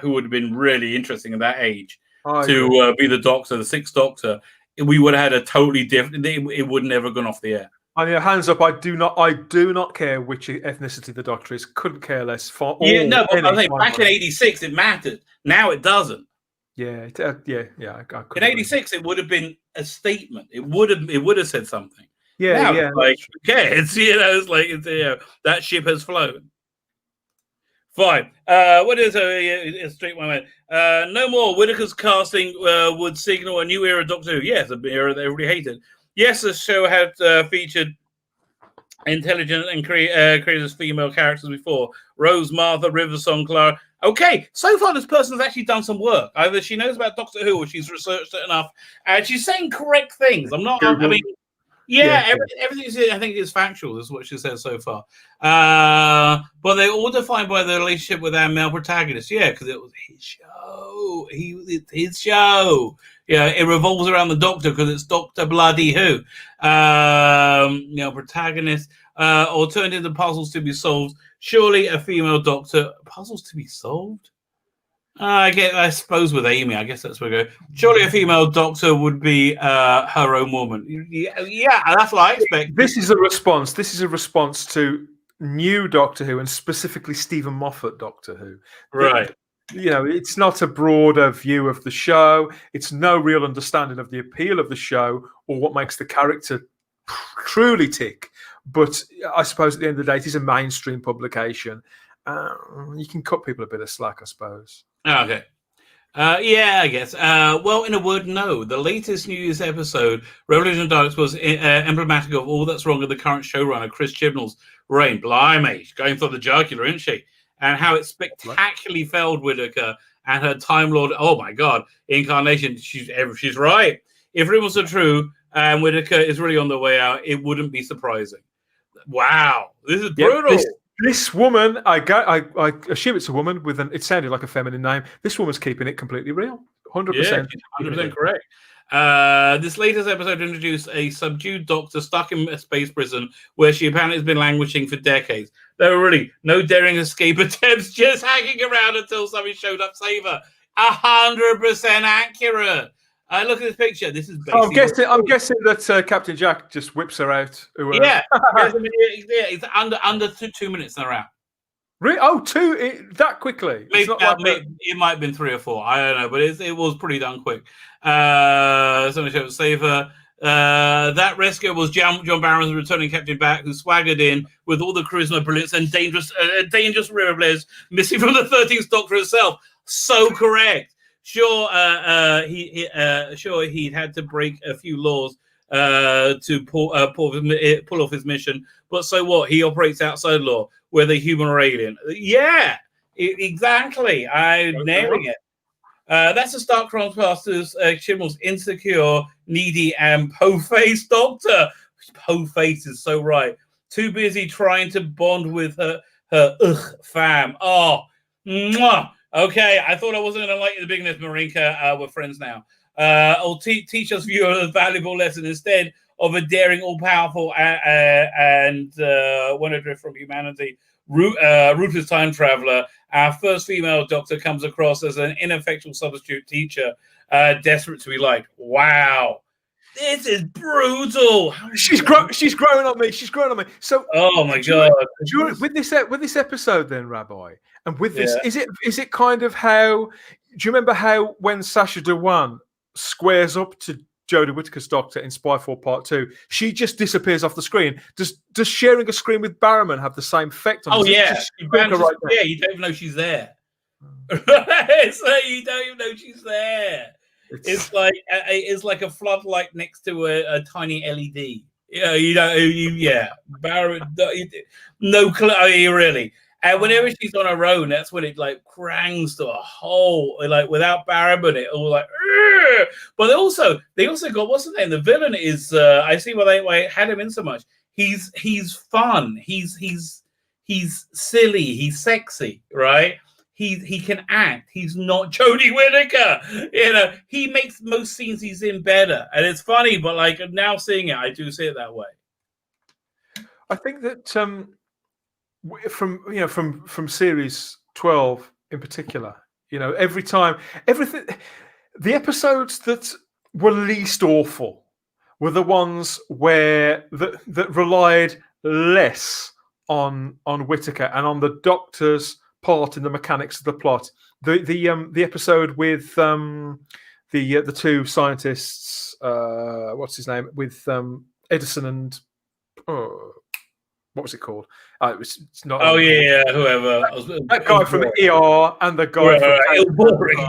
who would have been really interesting at that age to be the Doctor, the 6th Doctor, we would have had a totally different. It would never have gone off the air. I mean, hands up! I do not care which ethnicity the Doctor is. Couldn't care less. For all but I think back in '86 it mattered. Now it doesn't. Yeah. In '86 it would have been a statement. It would have said something. Yeah, now, yeah. Like, okay, it's like that ship has flown. Fine. What is a straight one? No more. Whittaker's casting would signal a new era Doctor Who. Yes, an era they already hated. Yes, the show had featured intelligent and creative female characters before. Rose, Martha, Riversong, Clara. Okay, so far this person has actually done some work. Either she knows about Doctor Who or she's researched it enough. And she's saying correct things. Everything I think is factual, is what she says so far. But they're all defined by the relationship with our male protagonist. Yeah, because it was his show. His show. Yeah, it revolves around the Doctor because it's Doctor Bloody Who. Protagonist. Alternative puzzles to be solved. Surely a female Doctor. Puzzles to be solved? I suppose with Amy, I guess that's where we go. Surely a female Doctor would be her own woman. Yeah, that's what I expect. This is a response. This is a response to new Doctor Who and specifically Stephen Moffat Doctor Who. Right. It's not a broader view of the show. It's no real understanding of the appeal of the show or what makes the character truly tick. But I suppose at the end of the day, it is a mainstream publication. You can cut people a bit of slack, I suppose. Okay. I guess. Well, in a word, no. The latest New Year's episode, Revolution of Daleks, was emblematic of all that's wrong with the current showrunner, Chris Chibnall's reign. Blimey, she's going for the jugular, isn't she? And how it spectacularly failed Whittaker and her Time Lord, oh my God, incarnation. She's right. If rumors are true and Whittaker is really on the way out, it wouldn't be surprising. Wow, this is brutal. This woman, I assume it's a woman with it sounded like a feminine name. This woman's keeping it completely real. 100%. 100% correct. This latest episode introduced a subdued Doctor stuck in a space prison where she apparently has been languishing for decades. There were really no daring escape attempts, just hanging around until somebody showed up save her. 100% accurate. Look at this picture. This is basically I'm guessing that Captain Jack just whips her out. It's under 2 minutes and they're out. Really? That quickly? It might have been 3 or 4. I don't know, but it was pretty done quick. Somebody showed save her. That rescue was John Barron's returning Captain Back, who swaggered in with all the charisma, brilliance, and dangerous river missing from the 13th Doctor herself. So correct. Sure, he'd had to break a few laws to pull off his mission. But so what? He operates outside law, whether human or alien. Yeah, exactly. I'm nailing it. That's a stark contrast to Chibnall's insecure, needy, and po-faced Doctor. whole face is so right. Too busy trying to bond with her fam. Oh, mwah. Okay, I thought I wasn't going to like you at the beginning of this, Marinka. We're friends now. Or teach us viewers a valuable lesson instead of a daring, all-powerful and one adrift from humanity, ruthless time traveler. Our first female doctor comes across as an ineffectual substitute teacher, desperate to be liked. Wow. This is brutal. She's growing on me. She's growing on me. So, oh my god! With this episode, then, Rabbi, and with this, is it kind of how? Do you remember how when Sacha Dhawan squares up to Jodie Whittaker's Doctor in Spyfall Part 2, she just disappears off the screen? Does sharing a screen with Barrowman have the same effect? On you don't even know she's there. So you don't even know she's there. It's like a floodlight next to a tiny LED. Barrett, no clue, really. And whenever she's on her own, that's when it like crangs to a whole, like without Barrowman, it all like. Urgh! But they also got, what's the name? The villain is. I see why they had him in so much. He's fun. He's silly. He's sexy, right? He can act. He's not Jodie Whittaker. He makes most scenes he's in better, and it's funny. But like now seeing it, I do see it that way. I think that from series 12 in particular, the episodes that were least awful were the ones where that relied less on Whittaker and on the Doctor's part in the mechanics of the plot. The episode with the two scientists, what's his name, with Edison and what was it called? It's not. Oh yeah, whoever that guy from ER and the guy from boring.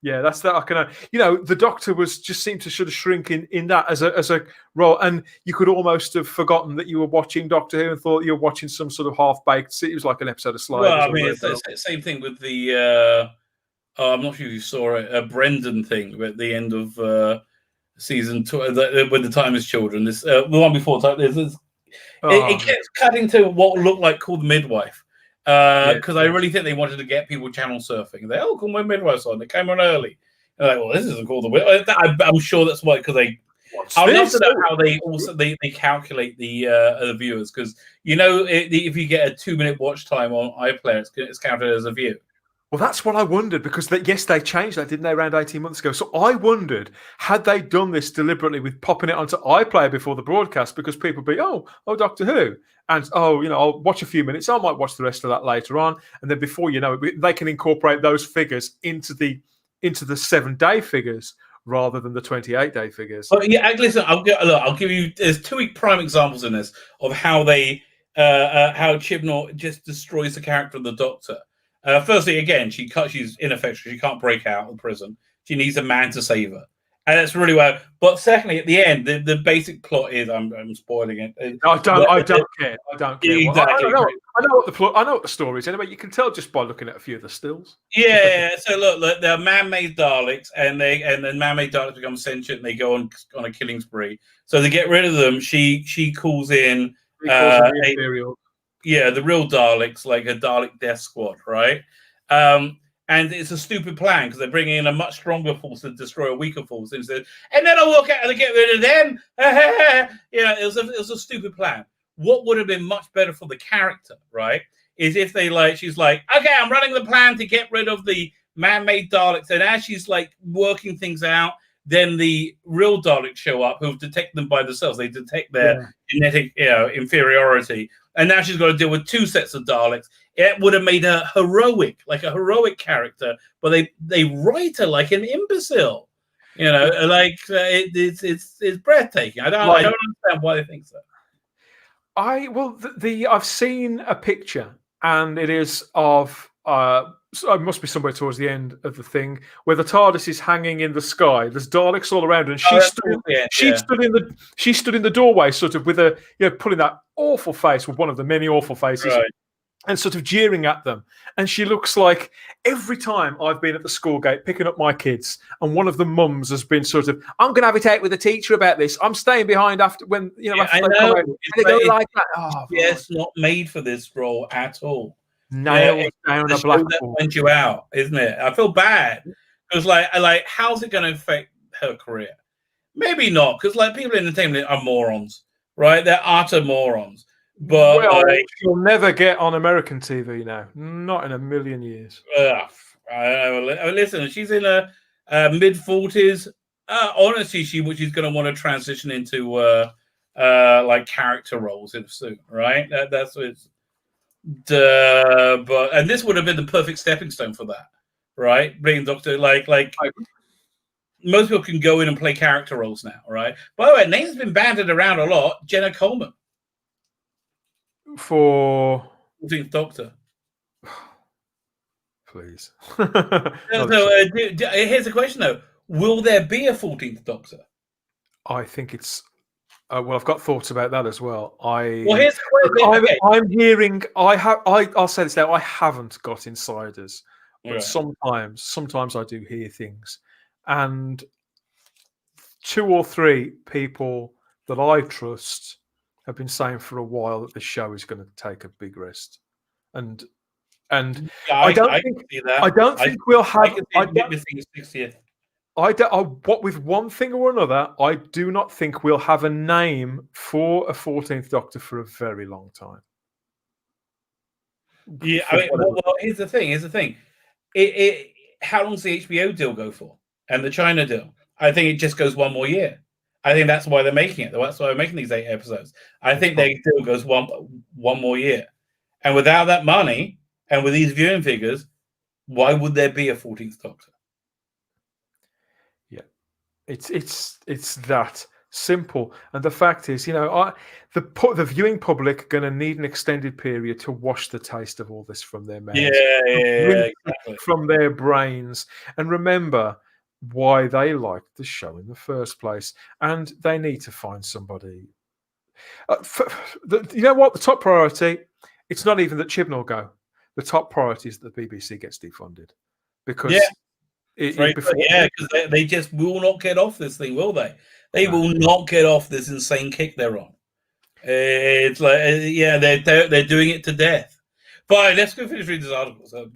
Yeah, that's that. I can, the Doctor seemed to sort of shrink in that as a role, and you could almost have forgotten that you were watching Doctor Who and thought you were watching some sort of half-baked. It was like an episode of Sliders. Well, I mean, it's the same thing with the. I'm not sure if you saw it, a Brendan thing at the end of season 2, with the Time as Children. This the one before it kept cutting to what looked like called Midwife. Because I really think they wanted to get people channel surfing. They call my midwives on. They came on early. They're like, well, this isn't called the. I'm sure that's why, because they. I'd love to know how they calculate the viewers, because if you get a 2-minute watch time on iPlayer, it's counted as a view. Well, that's what I wondered, because they changed that, didn't they, around 18 months ago? So I wondered, had they done this deliberately with popping it onto iPlayer before the broadcast, because people would be, oh, Doctor Who, and I'll watch a few minutes, I might watch the rest of that later on, and then before you know it, they can incorporate those figures into the 7-day figures rather than the 28-day figures. Well, yeah, listen, I'll give you. There's 2 prime examples in this of how they, how Chibnall just destroys the character of the Doctor. Firstly, again, she's ineffectual. She can't break out of prison. She needs a man to save her, and that's really well. But secondly, at the end, the basic plot is I'm spoiling it. I don't care. I don't care. Exactly. I know what the plot. I know what the story is. Anyway, you can tell just by looking at a few of the stills. Yeah. So look, they're man-made Daleks, and then man-made Daleks become sentient. And they go on a killing spree. So to get rid of them, she calls in the real Daleks, like a Dalek death squad, right? And it's a stupid plan, because they're bringing in a much stronger force to destroy a weaker force. And then I'll walk out and get rid of them. It was a stupid plan. What would have been much better for the character, right, is if she's like, okay, I'm running the plan to get rid of the man-made Daleks. And as she's like working things out, then the real Daleks show up, who detect them by themselves. They detect their genetic inferiority. And now she's got to deal with 2 sets of Daleks. It would have made her heroic character, but they write her like an imbecile. It's breathtaking. I don't understand why they think so. I've seen a picture, and it is of it must be somewhere towards the end of the thing, where the TARDIS is hanging in the sky. There's Daleks all around her, and she stood in the doorway, sort of with pulling that awful face, with one of the many awful faces. Right. and sort of jeering at them. And she looks like every time I've been at the school gate picking up my kids, and one of the mums has been sort of, I'm going to have it out with the teacher about this. I'm staying behind after when, you know, Yeah, after I they know. come out. And they go like that. Oh, it's not made for this role at all. Nails down a blackboard. That went you out, isn't it? I feel bad because, like, how's it going to affect her career? Maybe not, because like people in entertainment are morons, right? They're utter morons. But well, she'll never get on American TV now. Not in a million years. Listen, she's in her mid-40s. Honestly, she's going to want to transition into like character roles soon, right? That's what it's. And this would have been the perfect stepping stone for that, right? Being Doctor, like most people can go in and play character roles now, right? By the way, name's been bandied around a lot. Jenna Coleman for 14th Doctor. Please. Here's the question though: will there be a 14th Doctor? I think it's. Well, I've got thoughts about that as well. Here's the I'm hearing. I'll say this now. I haven't got insiders, but sometimes I do hear things, and 2 or 3 people that I trust have been saying for a while that the show is going to take a big rest, and I don't think we'll have. What with one thing or another, I do not think we'll have a name for a 14th Doctor for a very long time. Yeah, here's the thing. How long does the HBO deal go for, and the China deal? I think it just goes 1 more year. I think that's why they're making it. That's why they're making these 8 episodes. I think their deal goes one more year, and without that money and with these viewing figures, why would there be a 14th Doctor? It's that simple, and the fact is, you know, the viewing public are going to need an extended period to wash the taste of all this from their mouths, exactly. From their brains, and remember why they liked the show in the first place, and they need to find somebody. You know what? The top priority, it's not even that Chibnall go. The top priority is that the BBC gets defunded, because. Because they just will not get off this thing, will they? They will not get off this insane kick they're on. It's like, they're doing it to death. Fine, let's go finish reading this article. So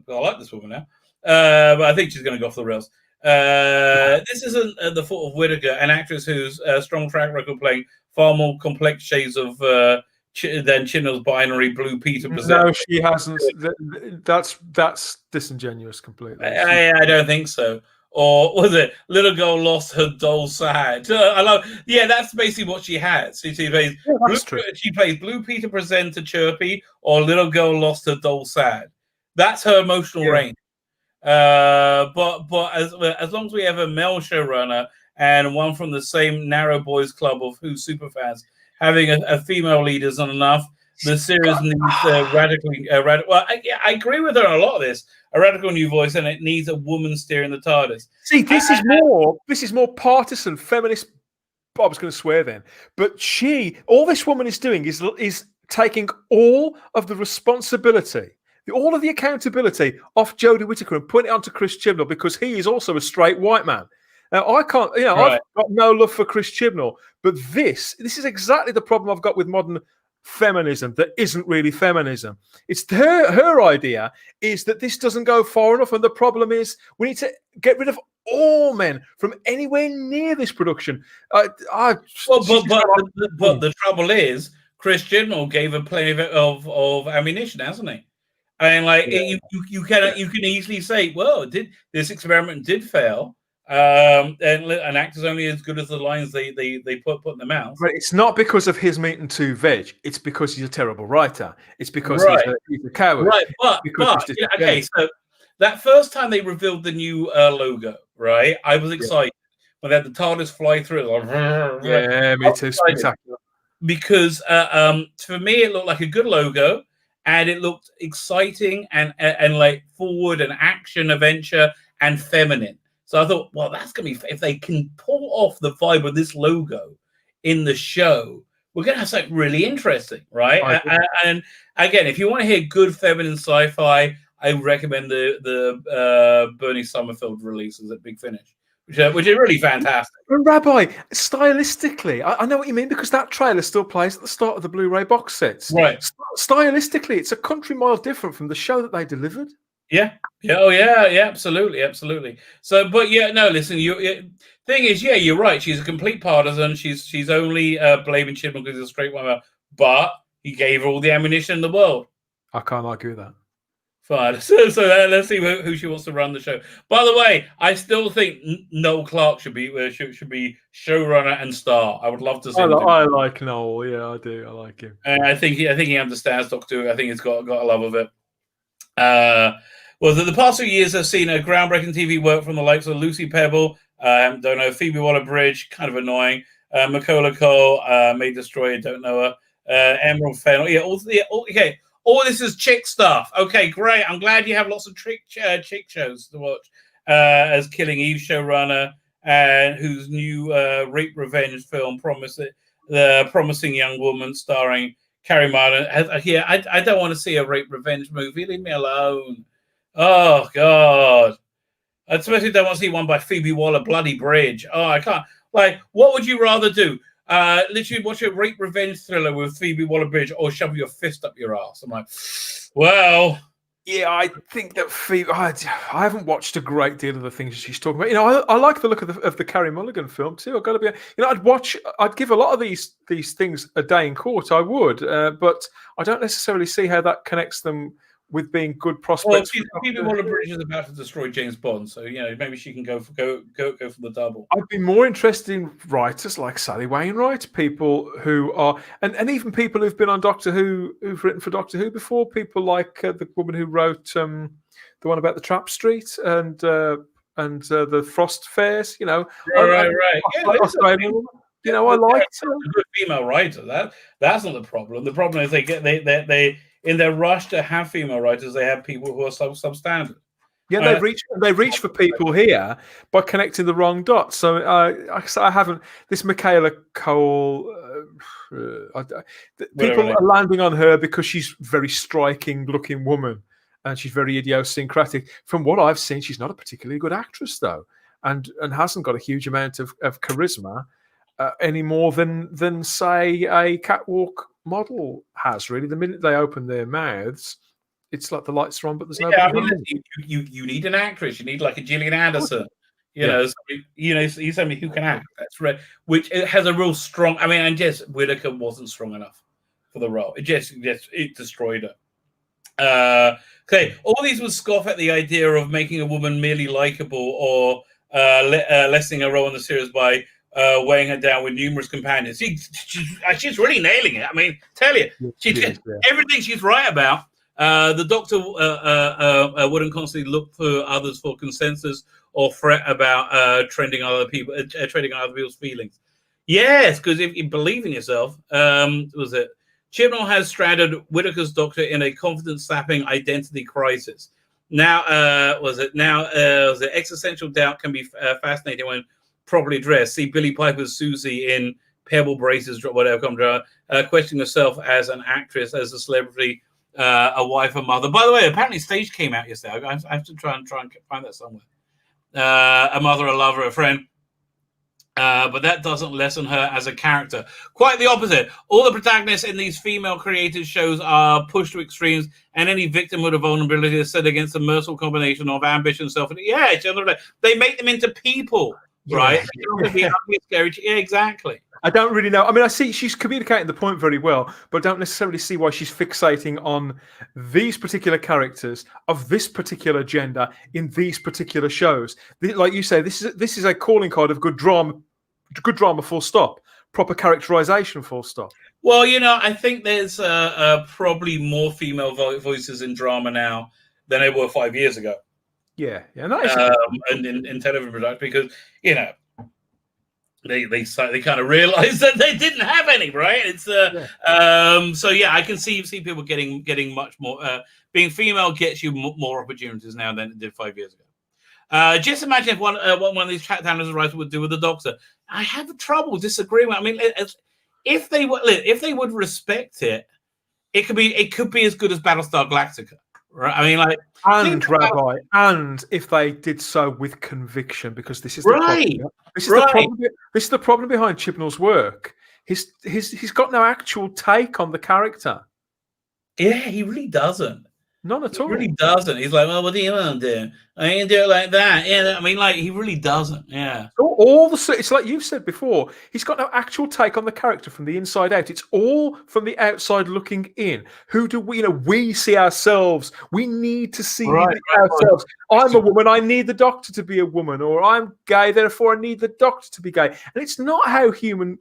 I like this woman now, but I think she's going to go off the rails. This isn't the fault of Whittaker, an actress whose strong track record playing far more complex shades of than Chibnall's binary Blue Peter presents. No, she hasn't. That's disingenuous completely. I don't think so. Or was it Little Girl Lost Her Doll Sad? I love. Yeah, that's basically what she has. She plays Blue Peter presenter Chirpy, or Little Girl Lost Her Doll Sad. That's her emotional range. But as long as we have a male showrunner and one from the same narrow boys club of Who superfans, having a female lead isn't enough. The series needs radically. Well, I agree with her on a lot of this. A radical new voice, and it needs a woman steering the TARDIS. See, this is more partisan, feminist. I was going to swear then, but all this woman is doing is taking all of the responsibility, all of the accountability off Jodie Whittaker and putting it onto Chris Chibnall, because he is also a straight white man. Now, I can't, I've got no love for Chris Chibnall, but this is exactly the problem I've got with modern feminism that isn't really feminism. It's her idea is that this doesn't go far enough, and the problem is we need to get rid of all men from anywhere near this production. But the trouble is, Chris Chibnall gave her plenty of ammunition, hasn't he? I mean, you can easily say, well, this experiment did fail. And an actor's only as good as the lines they put in their mouth. But it's not because of his meat and 2 veg. It's because he's a terrible writer. It's because he's a coward. Right, but so that first time they revealed the new logo, right? I was excited when they had the TARDIS fly through. Me too. Spectacular. Because for me, it looked like a good logo, and it looked exciting and like forward and action, adventure, and feminine. So I thought, well, that's going to be, if they can pull off the vibe of this logo in the show we're going to have something really interesting, right? I And again, if you want to hear good feminine sci-fi, I recommend the Bernie Summerfield releases at Big Finish, which are really fantastic. Rabbi, stylistically, I know what you mean, because that trailer still plays at the start of the Blu-ray box sets. Right. Stylistically, it's a country mile different from the show that they delivered. Yeah. Oh, yeah, absolutely. So, but yeah, no, listen, thing is, yeah, you're right. She's a complete partisan. She's only blaming Chibnall because he's a straight woman, but he gave her all the ammunition in the world. I can't argue with that. Fine. So let's see who she wants to run the show. By the way, I still think Noel Clarke should be showrunner and star. I would love to see. I like Noel. Yeah, I do. I like him. I think he understands Doctor Who. I think he's got a love of it. Well, the past few years have seen a groundbreaking TV work from the likes of Lucy Pebble. Don't know, Phoebe Waller-Bridge, kind of annoying. Macaulay Cole, May Destroyer, don't know her. Emerald Fennell. Yeah, okay. All this is chick stuff. Okay, great. I'm glad you have lots of chick shows to watch. As Killing Eve showrunner, whose new rape revenge film the Promising Young Woman, starring Carrie Martin. I don't want to see a rape revenge movie. Leave me alone. Oh God. I especially don't want to see one by Phoebe Waller-Bridge. Oh, I can't. Like, what would you rather do? Literally watch a rape revenge thriller with Phoebe Waller-Bridge, or shove your fist up your ass? I'm like, well, yeah, I think that Phoebe. I haven't watched a great deal of the things she's talking about. You know, I like the look of the Carey Mulligan film too. I've got to be. You know, I'd give a lot of these things a day in court. I would, but I don't necessarily see how that connects them with being good prospects. Well, Phoebe Waller-Bridge is about to destroy James Bond, so you know maybe she can go for the double. I'd be more interested in writers like Sally Wainwright, people who are, and even people who've been on Doctor Who, who've written for Doctor Who before. People like the woman who wrote the one about the Trap Street and the Frost Fairs. You know, right. You know, I like a good female writer. That's not the problem. The problem is they in their rush to have female writers, they have people who are substandard. Yeah, they reach for people here by connecting the wrong dots. So I haven't. This Michaela Cole, people are landing on her because she's a very striking-looking woman, and she's very idiosyncratic. From what I've seen, she's not a particularly good actress, though, and hasn't got a huge amount of charisma any more than say a catwalk model has. Really, the minute they open their mouths, it's like the lights are on, but there's no. I mean, you need an actress. You need like a Gillian Anderson. He's somebody who can act. That's right. Which it has a real strong. I mean, and Jess Whittaker wasn't strong enough for the role. It destroyed her. Okay, all these would scoff at the idea of making a woman merely likable or lessening her role in the series by weighing her down with numerous companions. She's really nailing it. I mean, tell you, everything she's right about. The Doctor wouldn't constantly look for others for consensus or fret about trading on other people's feelings. Yes, because if you believe in yourself, was it? Chibnall has stranded Whittaker's Doctor in a confidence-sapping identity crisis. Now, existential doubt can be fascinating when properly dressed. See Billie Piper's Susie in Pebble Braces, whatever, questioning herself as an actress, as a celebrity, a wife, a mother. By the way, apparently Stage came out yesterday. I have to try and find that somewhere. A mother, a lover, a friend. But that doesn't lessen her as a character. Quite the opposite. All the protagonists in these female-created shows are pushed to extremes, and any victimhood of vulnerability is set against a merciful combination of ambition, self. Yeah, they make them into people. Right? Yeah. Scary. Yeah, exactly. I don't really know. I mean, I see she's communicating the point very well, but I don't necessarily see why she's fixating on these particular characters of this particular gender in these particular shows. Like you say, this is a calling card of good drama, full stop. Proper characterization, full stop. Well, you know, I think there's probably more female voices in drama now than there were 5 years ago. Yeah, and in television production, because you know they kind of realized that they didn't have any, right? It's so yeah, I can see people getting much more. Being female gets you more opportunities now than it did 5 years ago. Just imagine if one of these chat channels writers would do with the Doctor. I have trouble disagreeing. I mean, if they would respect it, it could be as good as Battlestar Galactica, right? I mean, like, and Rabbi, and if they did so with conviction, because this is the problem. This is the problem behind Chibnall's work. He's got no actual take on the character. Yeah, he really doesn't. None at all. He really doesn't. He's like, well, what do you want to do? I ain't do it like that. Yeah, I mean, like, he really doesn't. Yeah. It's like you've said before. He's got no actual take on the character from the inside out. It's all from the outside looking in. Who do we? We see ourselves. We need to see ourselves. I'm a woman. I need the Doctor to be a woman, or I'm gay. Therefore, I need the Doctor to be gay. And it's not how human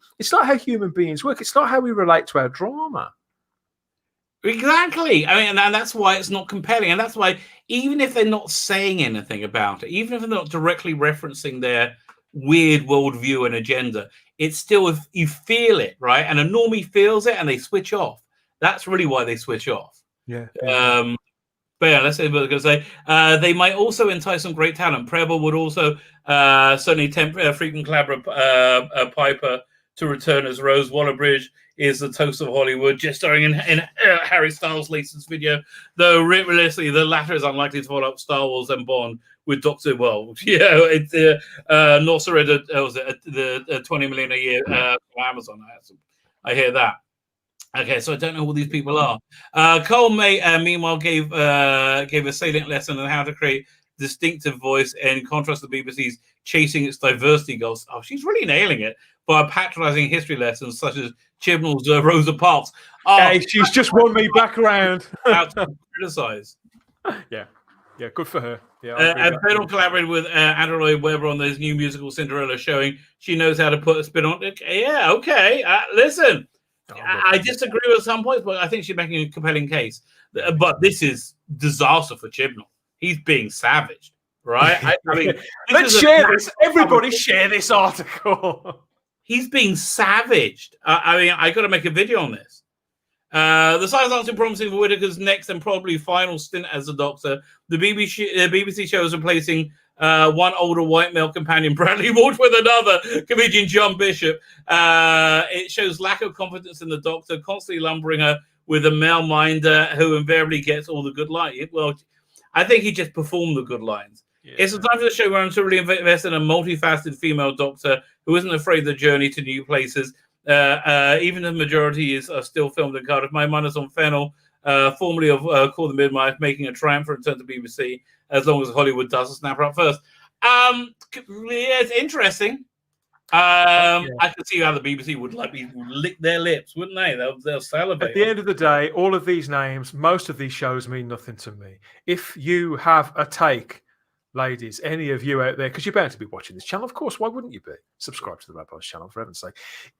beings work. It's not how we relate to our drama. Exactly. I mean, and that's why it's not compelling. And that's why, even if they're not saying anything about it, even if they're not directly referencing their weird worldview and agenda, it's still, if you feel it, right? And a normie feels it and they switch off. That's really why they switch off. Yeah. But yeah, let's say what I was going to say. They might also entice some great talent. Preble would also certainly tempt frequent collaborator Piper to return as Rose. Waller-Bridge is the toast of Hollywood, just starring in Harry Styles' latest video. Though realistically, the latter is unlikely to follow up Star Wars and Bond with Doctor. Well, yeah, it's North the 20 million a year from Amazon. I hear that. Okay, so I don't know who these people are. Cole May, meanwhile, gave a salient lesson on how to create distinctive voice in contrast to BBC's chasing its diversity goals. Oh, she's really nailing it by patronizing history lessons such as Chibnall's Rosa Parks. Oh, hey, she's just won me back around. Out to criticize. Yeah, good for her. Yeah, and Fennell collaborated with Andrew Lloyd Webber on this new musical Cinderella, showing she knows how to put a spin on it. Yeah, okay. Listen, I disagree with some points, but I think she's making a compelling case. But this is disaster for Chibnall. He's being savaged, right? I mean, let's share this. Everybody share this article. He's being savaged. I mean, I got to make a video on this. The signs aren't too promising for Whittaker's next and probably final stint as the Doctor. The BBC show is replacing one older white male companion, Bradley Walsh, with another comedian, John Bishop. It shows lack of confidence in the Doctor, constantly lumbering her with a male minder who invariably gets all the good lines. Well, I think he just performed the good lines. Yeah. It's a time for the showrunner to really invest in a multifaceted female Doctor who isn't afraid of the journey to new places. Even the majority are still filmed in Cardiff. My mind is on Fennell, formerly of Call the Midwife, making a triumphant return to BBC as long as Hollywood does snap her up first. Yeah, it's interesting. I could see how the BBC would lick their lips, wouldn't they? They'll salivate. At the end of the day, all of these names, most of these shows mean nothing to me. If you have a take, ladies, any of you out there, because you're bound to be watching this channel, of course, why wouldn't you be? Subscribe to the Rabbi's channel, for heaven's sake.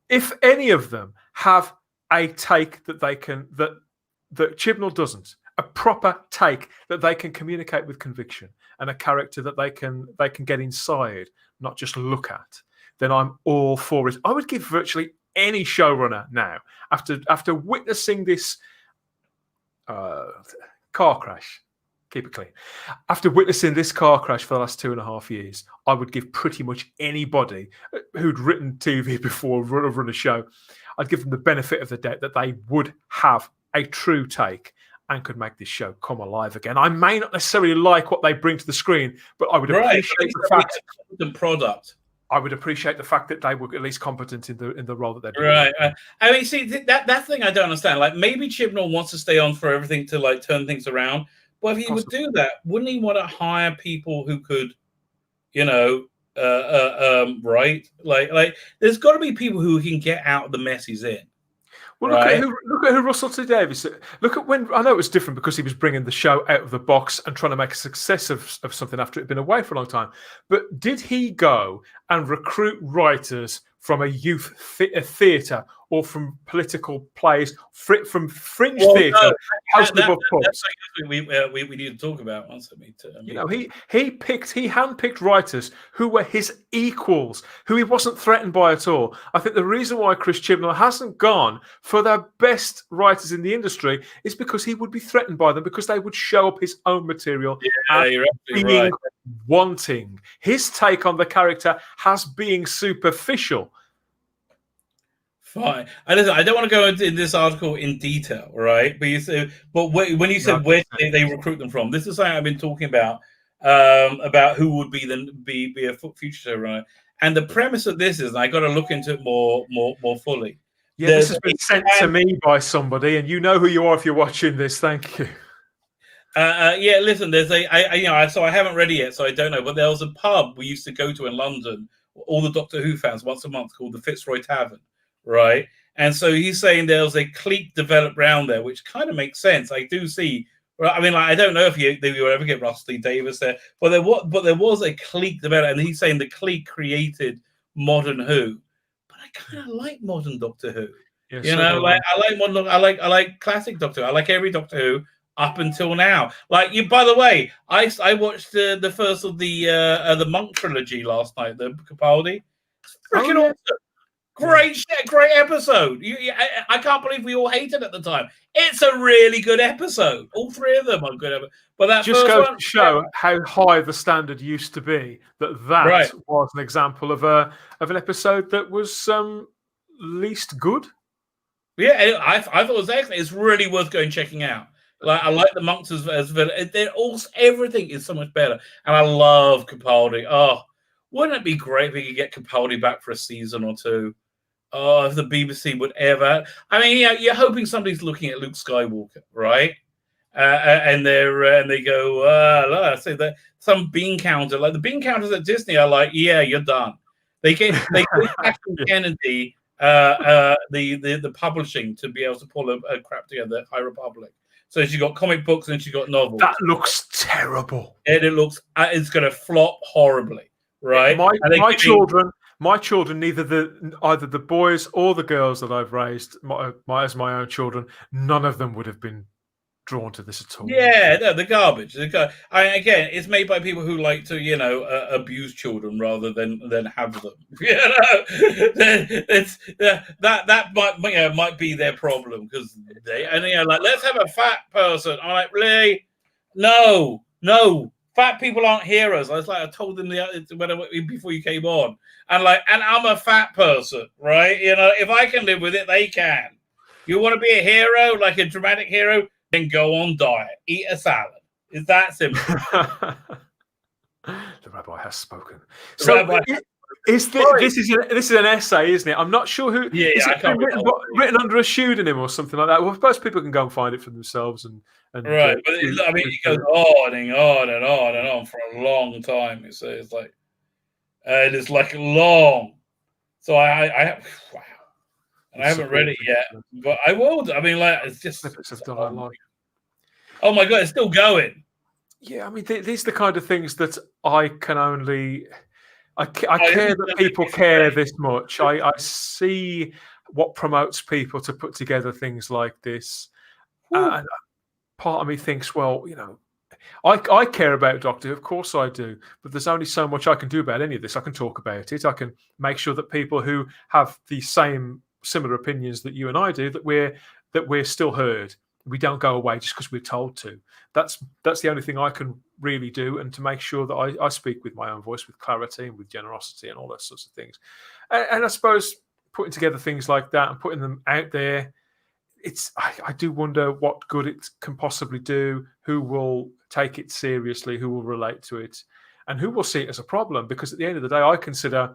If any of them have a take that they can, that Chibnall doesn't, a proper take that they can communicate with conviction, and a character that they can get inside, not just look at, then I'm all for it. I would give virtually any showrunner now, after witnessing this car crash, keep it clean, after witnessing this car crash for the last 2.5 years, I would give pretty much anybody who'd written TV before, run a show, I'd give them the benefit of the doubt that they would have a true take and could make this show come alive again. I may not necessarily like what they bring to the screen, but I would appreciate the fact the product. I would appreciate the fact that they were at least competent in the role that they're doing. Right. I mean, see, that thing I don't understand. Like, maybe Chibnall wants to stay on for everything to like turn things around. But if he would do that, wouldn't he want to hire people who could, write? Like, there's got to be people who can get out of the mess he's in. Well, look at who Russell T Davies. Look at when I know it was different because he was bringing the show out of the box and trying to make a success of something after it had been away for a long time. But did he go and recruit writers from a youth theatre or from political plays, from fringe theatre, hosted above pubs? That's something we need to talk about once. He handpicked writers who were his equals, who he wasn't threatened by at all. I think the reason why Chris Chibnall hasn't gone for the best writers in the industry is because he would be threatened by them, because they would show up his own material being wanting. His take on the character has being superficial. Fine. Listen, I don't want to go into this article in detail, right? But when you said where they recruit them from, this is something I've been talking about who would be a future showrunner. And the premise of this is, and I got to look into it more fully. Yeah, this has been sent to me by somebody, and you know who you are if you're watching this. Thank you. Yeah, listen, there's so I haven't read it yet, so I don't know. But there was a pub we used to go to in London, all the Doctor Who fans, once a month, called the Fitzroy Tavern, right? And so he's saying there was a clique developed around there, which kind of makes sense. I do see. I mean, I don't know if you will ever get Rusty Davis there, but there was a clique developed, and he's saying the clique created modern Who. But I kind of like modern Doctor Who. Yeah, I like classic Doctor Who. I like every Doctor Who up until now. Like you, by the way, I watched the first of the Monk trilogy last night, the Capaldi. It's freaking awesome. Great episode. I can't believe we all hated it at the time. It's a really good episode. All three of them are good. But that just goes to show how high the standard used to be. That was an example of an episode that was least good. Yeah, I thought it was excellent. It's really worth going checking out. Like I like the monks as they're also everything is so much better, and I love Capaldi. Oh, wouldn't it be great if we could get Capaldi back for a season or two? Oh, if the BBC would ever. I mean, you're hoping somebody's looking at Luke Skywalker, right? And they go, I say that some bean counter, like the bean counters at Disney are like, yeah, you're done. They gave Kennedy the publishing to be able to pull a crap together, High Republic. So she got comic books and she got novels. That looks terrible. And it looks it's going to flop horribly, right? My children, either the boys or the girls that I've raised as my own children, none of them would have been drawn to this at all. Yeah, no, the garbage. Again, it's made by people who like to, abuse children rather than have them. It's that might be their problem because let's have a fat person. I'm like, really? No. Fat people aren't heroes. I told them before you came on, and I'm a fat person, right? If I can live with it, they can. You want to be a hero, like a dramatic hero, then go on diet, eat a salad. It's that simple. The Rabbi has spoken. So this is an essay, isn't it? I'm not sure who. Yeah, is it written under a pseudonym or something like that. Well, most people can go and find it for themselves and right. But it goes on and on and on and on for a long time. It's like it is like long. So I wow. And I haven't read it yet, but I will. I mean, it's just. Oh my God, it's still going. Yeah, I mean, these are the kind of things that I can only. I care that people care this much. I see what promotes people to put together things like this. And part of me thinks, well, I care about Doctor Who, of course I do, but there's only so much I can do about any of this. I can talk about it. I can make sure that people who have the similar opinions that you and I do, that we're still heard. We don't go away just because we're told to. That's the only thing I can really do, and to make sure that I speak with my own voice, with clarity and with generosity and all those sorts of things. And I suppose putting together things like that and putting them out there, I do wonder what good it can possibly do, who will take it seriously, who will relate to it, and who will see it as a problem. Because at the end of the day, I consider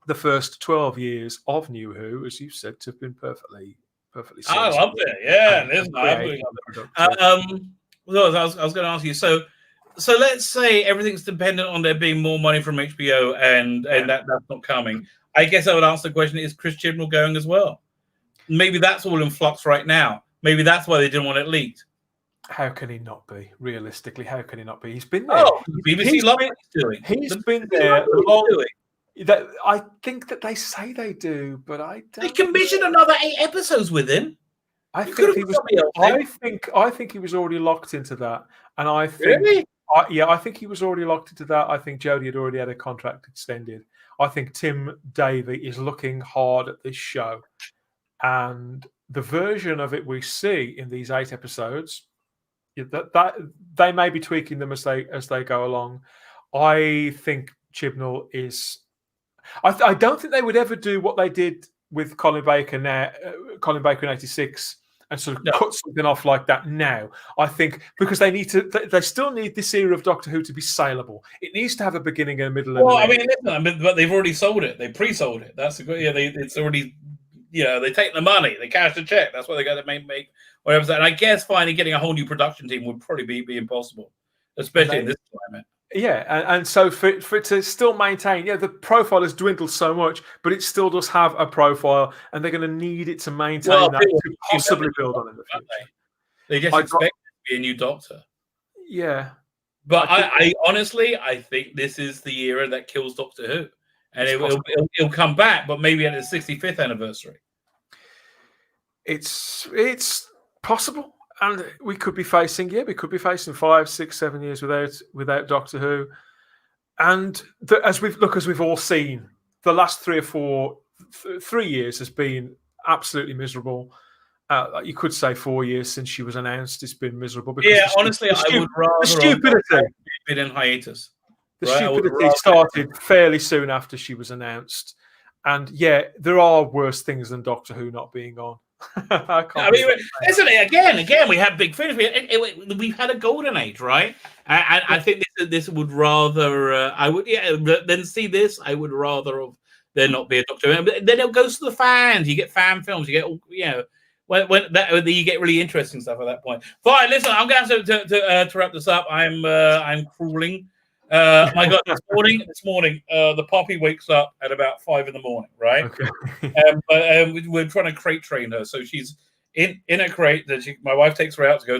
the first 12 years of New Who, as you said, to have been perfectly sensible. I love it. Yeah, listen, I absolutely love it. I was going to ask you. So let's say everything's dependent on there being more money from HBO, and that's not coming. I guess I would answer the question: is Chris Chibnall going as well? Maybe that's all in flux right now. Maybe that's why they didn't want it leaked. How can he not be? Realistically, how can he not be? He's been there. Oh, BBC love what he's doing. He's been there long. I think that they say they do, but I don't. They commissioned another 8 episodes with him. I think he was already locked into that, and I think really? I think he was already locked into that. I think Jodie had already had a contract extended. I think Tim Davie is looking hard at this show, and the version of it we see in these 8 episodes, that they may be tweaking them as they go along. I think Chibnall is. I don't think they would ever do what they did with Colin Baker now, Colin Baker in '86, and sort of cut something off like that now. I think because they still need this era of Doctor Who to be saleable. It needs to have a beginning and a middle. Well, but they've already sold it. They pre-sold it. That's a good. Yeah, it's already. They take the money. They cash the check. That's what they got to make. Whatever. And I guess finally getting a whole new production team would probably be impossible, especially in this climate. Yeah, and so for it to still maintain, the profile has dwindled so much, but it still does have a profile, and they're going to need it to maintain that to possibly build on in the future. They just expect it to be a new Doctor. Yeah. But I honestly, I think this is the era that kills Doctor Who. And it'll come back, but maybe at its 65th anniversary. It's possible. And we could be facing 5, 6, 7 years without Doctor Who. And as we've all seen, the last 3 years has been absolutely miserable. You could say 4 years since she was announced. It's been miserable. Because honestly, I would rather the stupidity been in hiatus. The stupidity started fairly soon after she was announced. And there are worse things than Doctor Who not being on. Isn't it? Again, we had big things. We've had a golden age, right? And I think this would rather. Then see this. I would rather of there not be a Doctor Who. But then it goes to the fans. You get fan films. You get when you get really interesting stuff at that point. Fine. Listen, I'm going to wrap this up. I'm crawling. My God, this morning, the puppy wakes up at about 5 a.m, right? Okay. But we're trying to crate train her, so she's in a crate. That my wife takes her out to go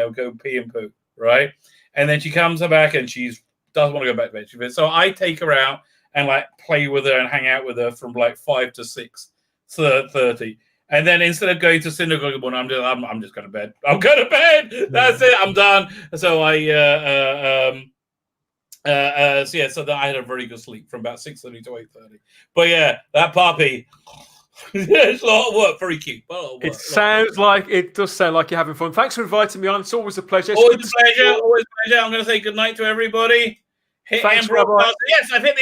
go pee and poo, right? And then she comes back and she doesn't want to go back to bed. So I take her out and play with her and hang out with her from 5 to 6:30. And then instead of going to synagogue in the morning, I'm just going to bed. I'm going to bed. That's it. I'm done. So so that I had a very good sleep from about 6:30 to 8:30. But that puppy, it's a lot of work. Very cute. It does sound like you're having fun. Thanks for inviting me on. It's always a pleasure. Always a pleasure. I'm going to say good night to everybody. Thanks, Rabbi. Yes, I've hit the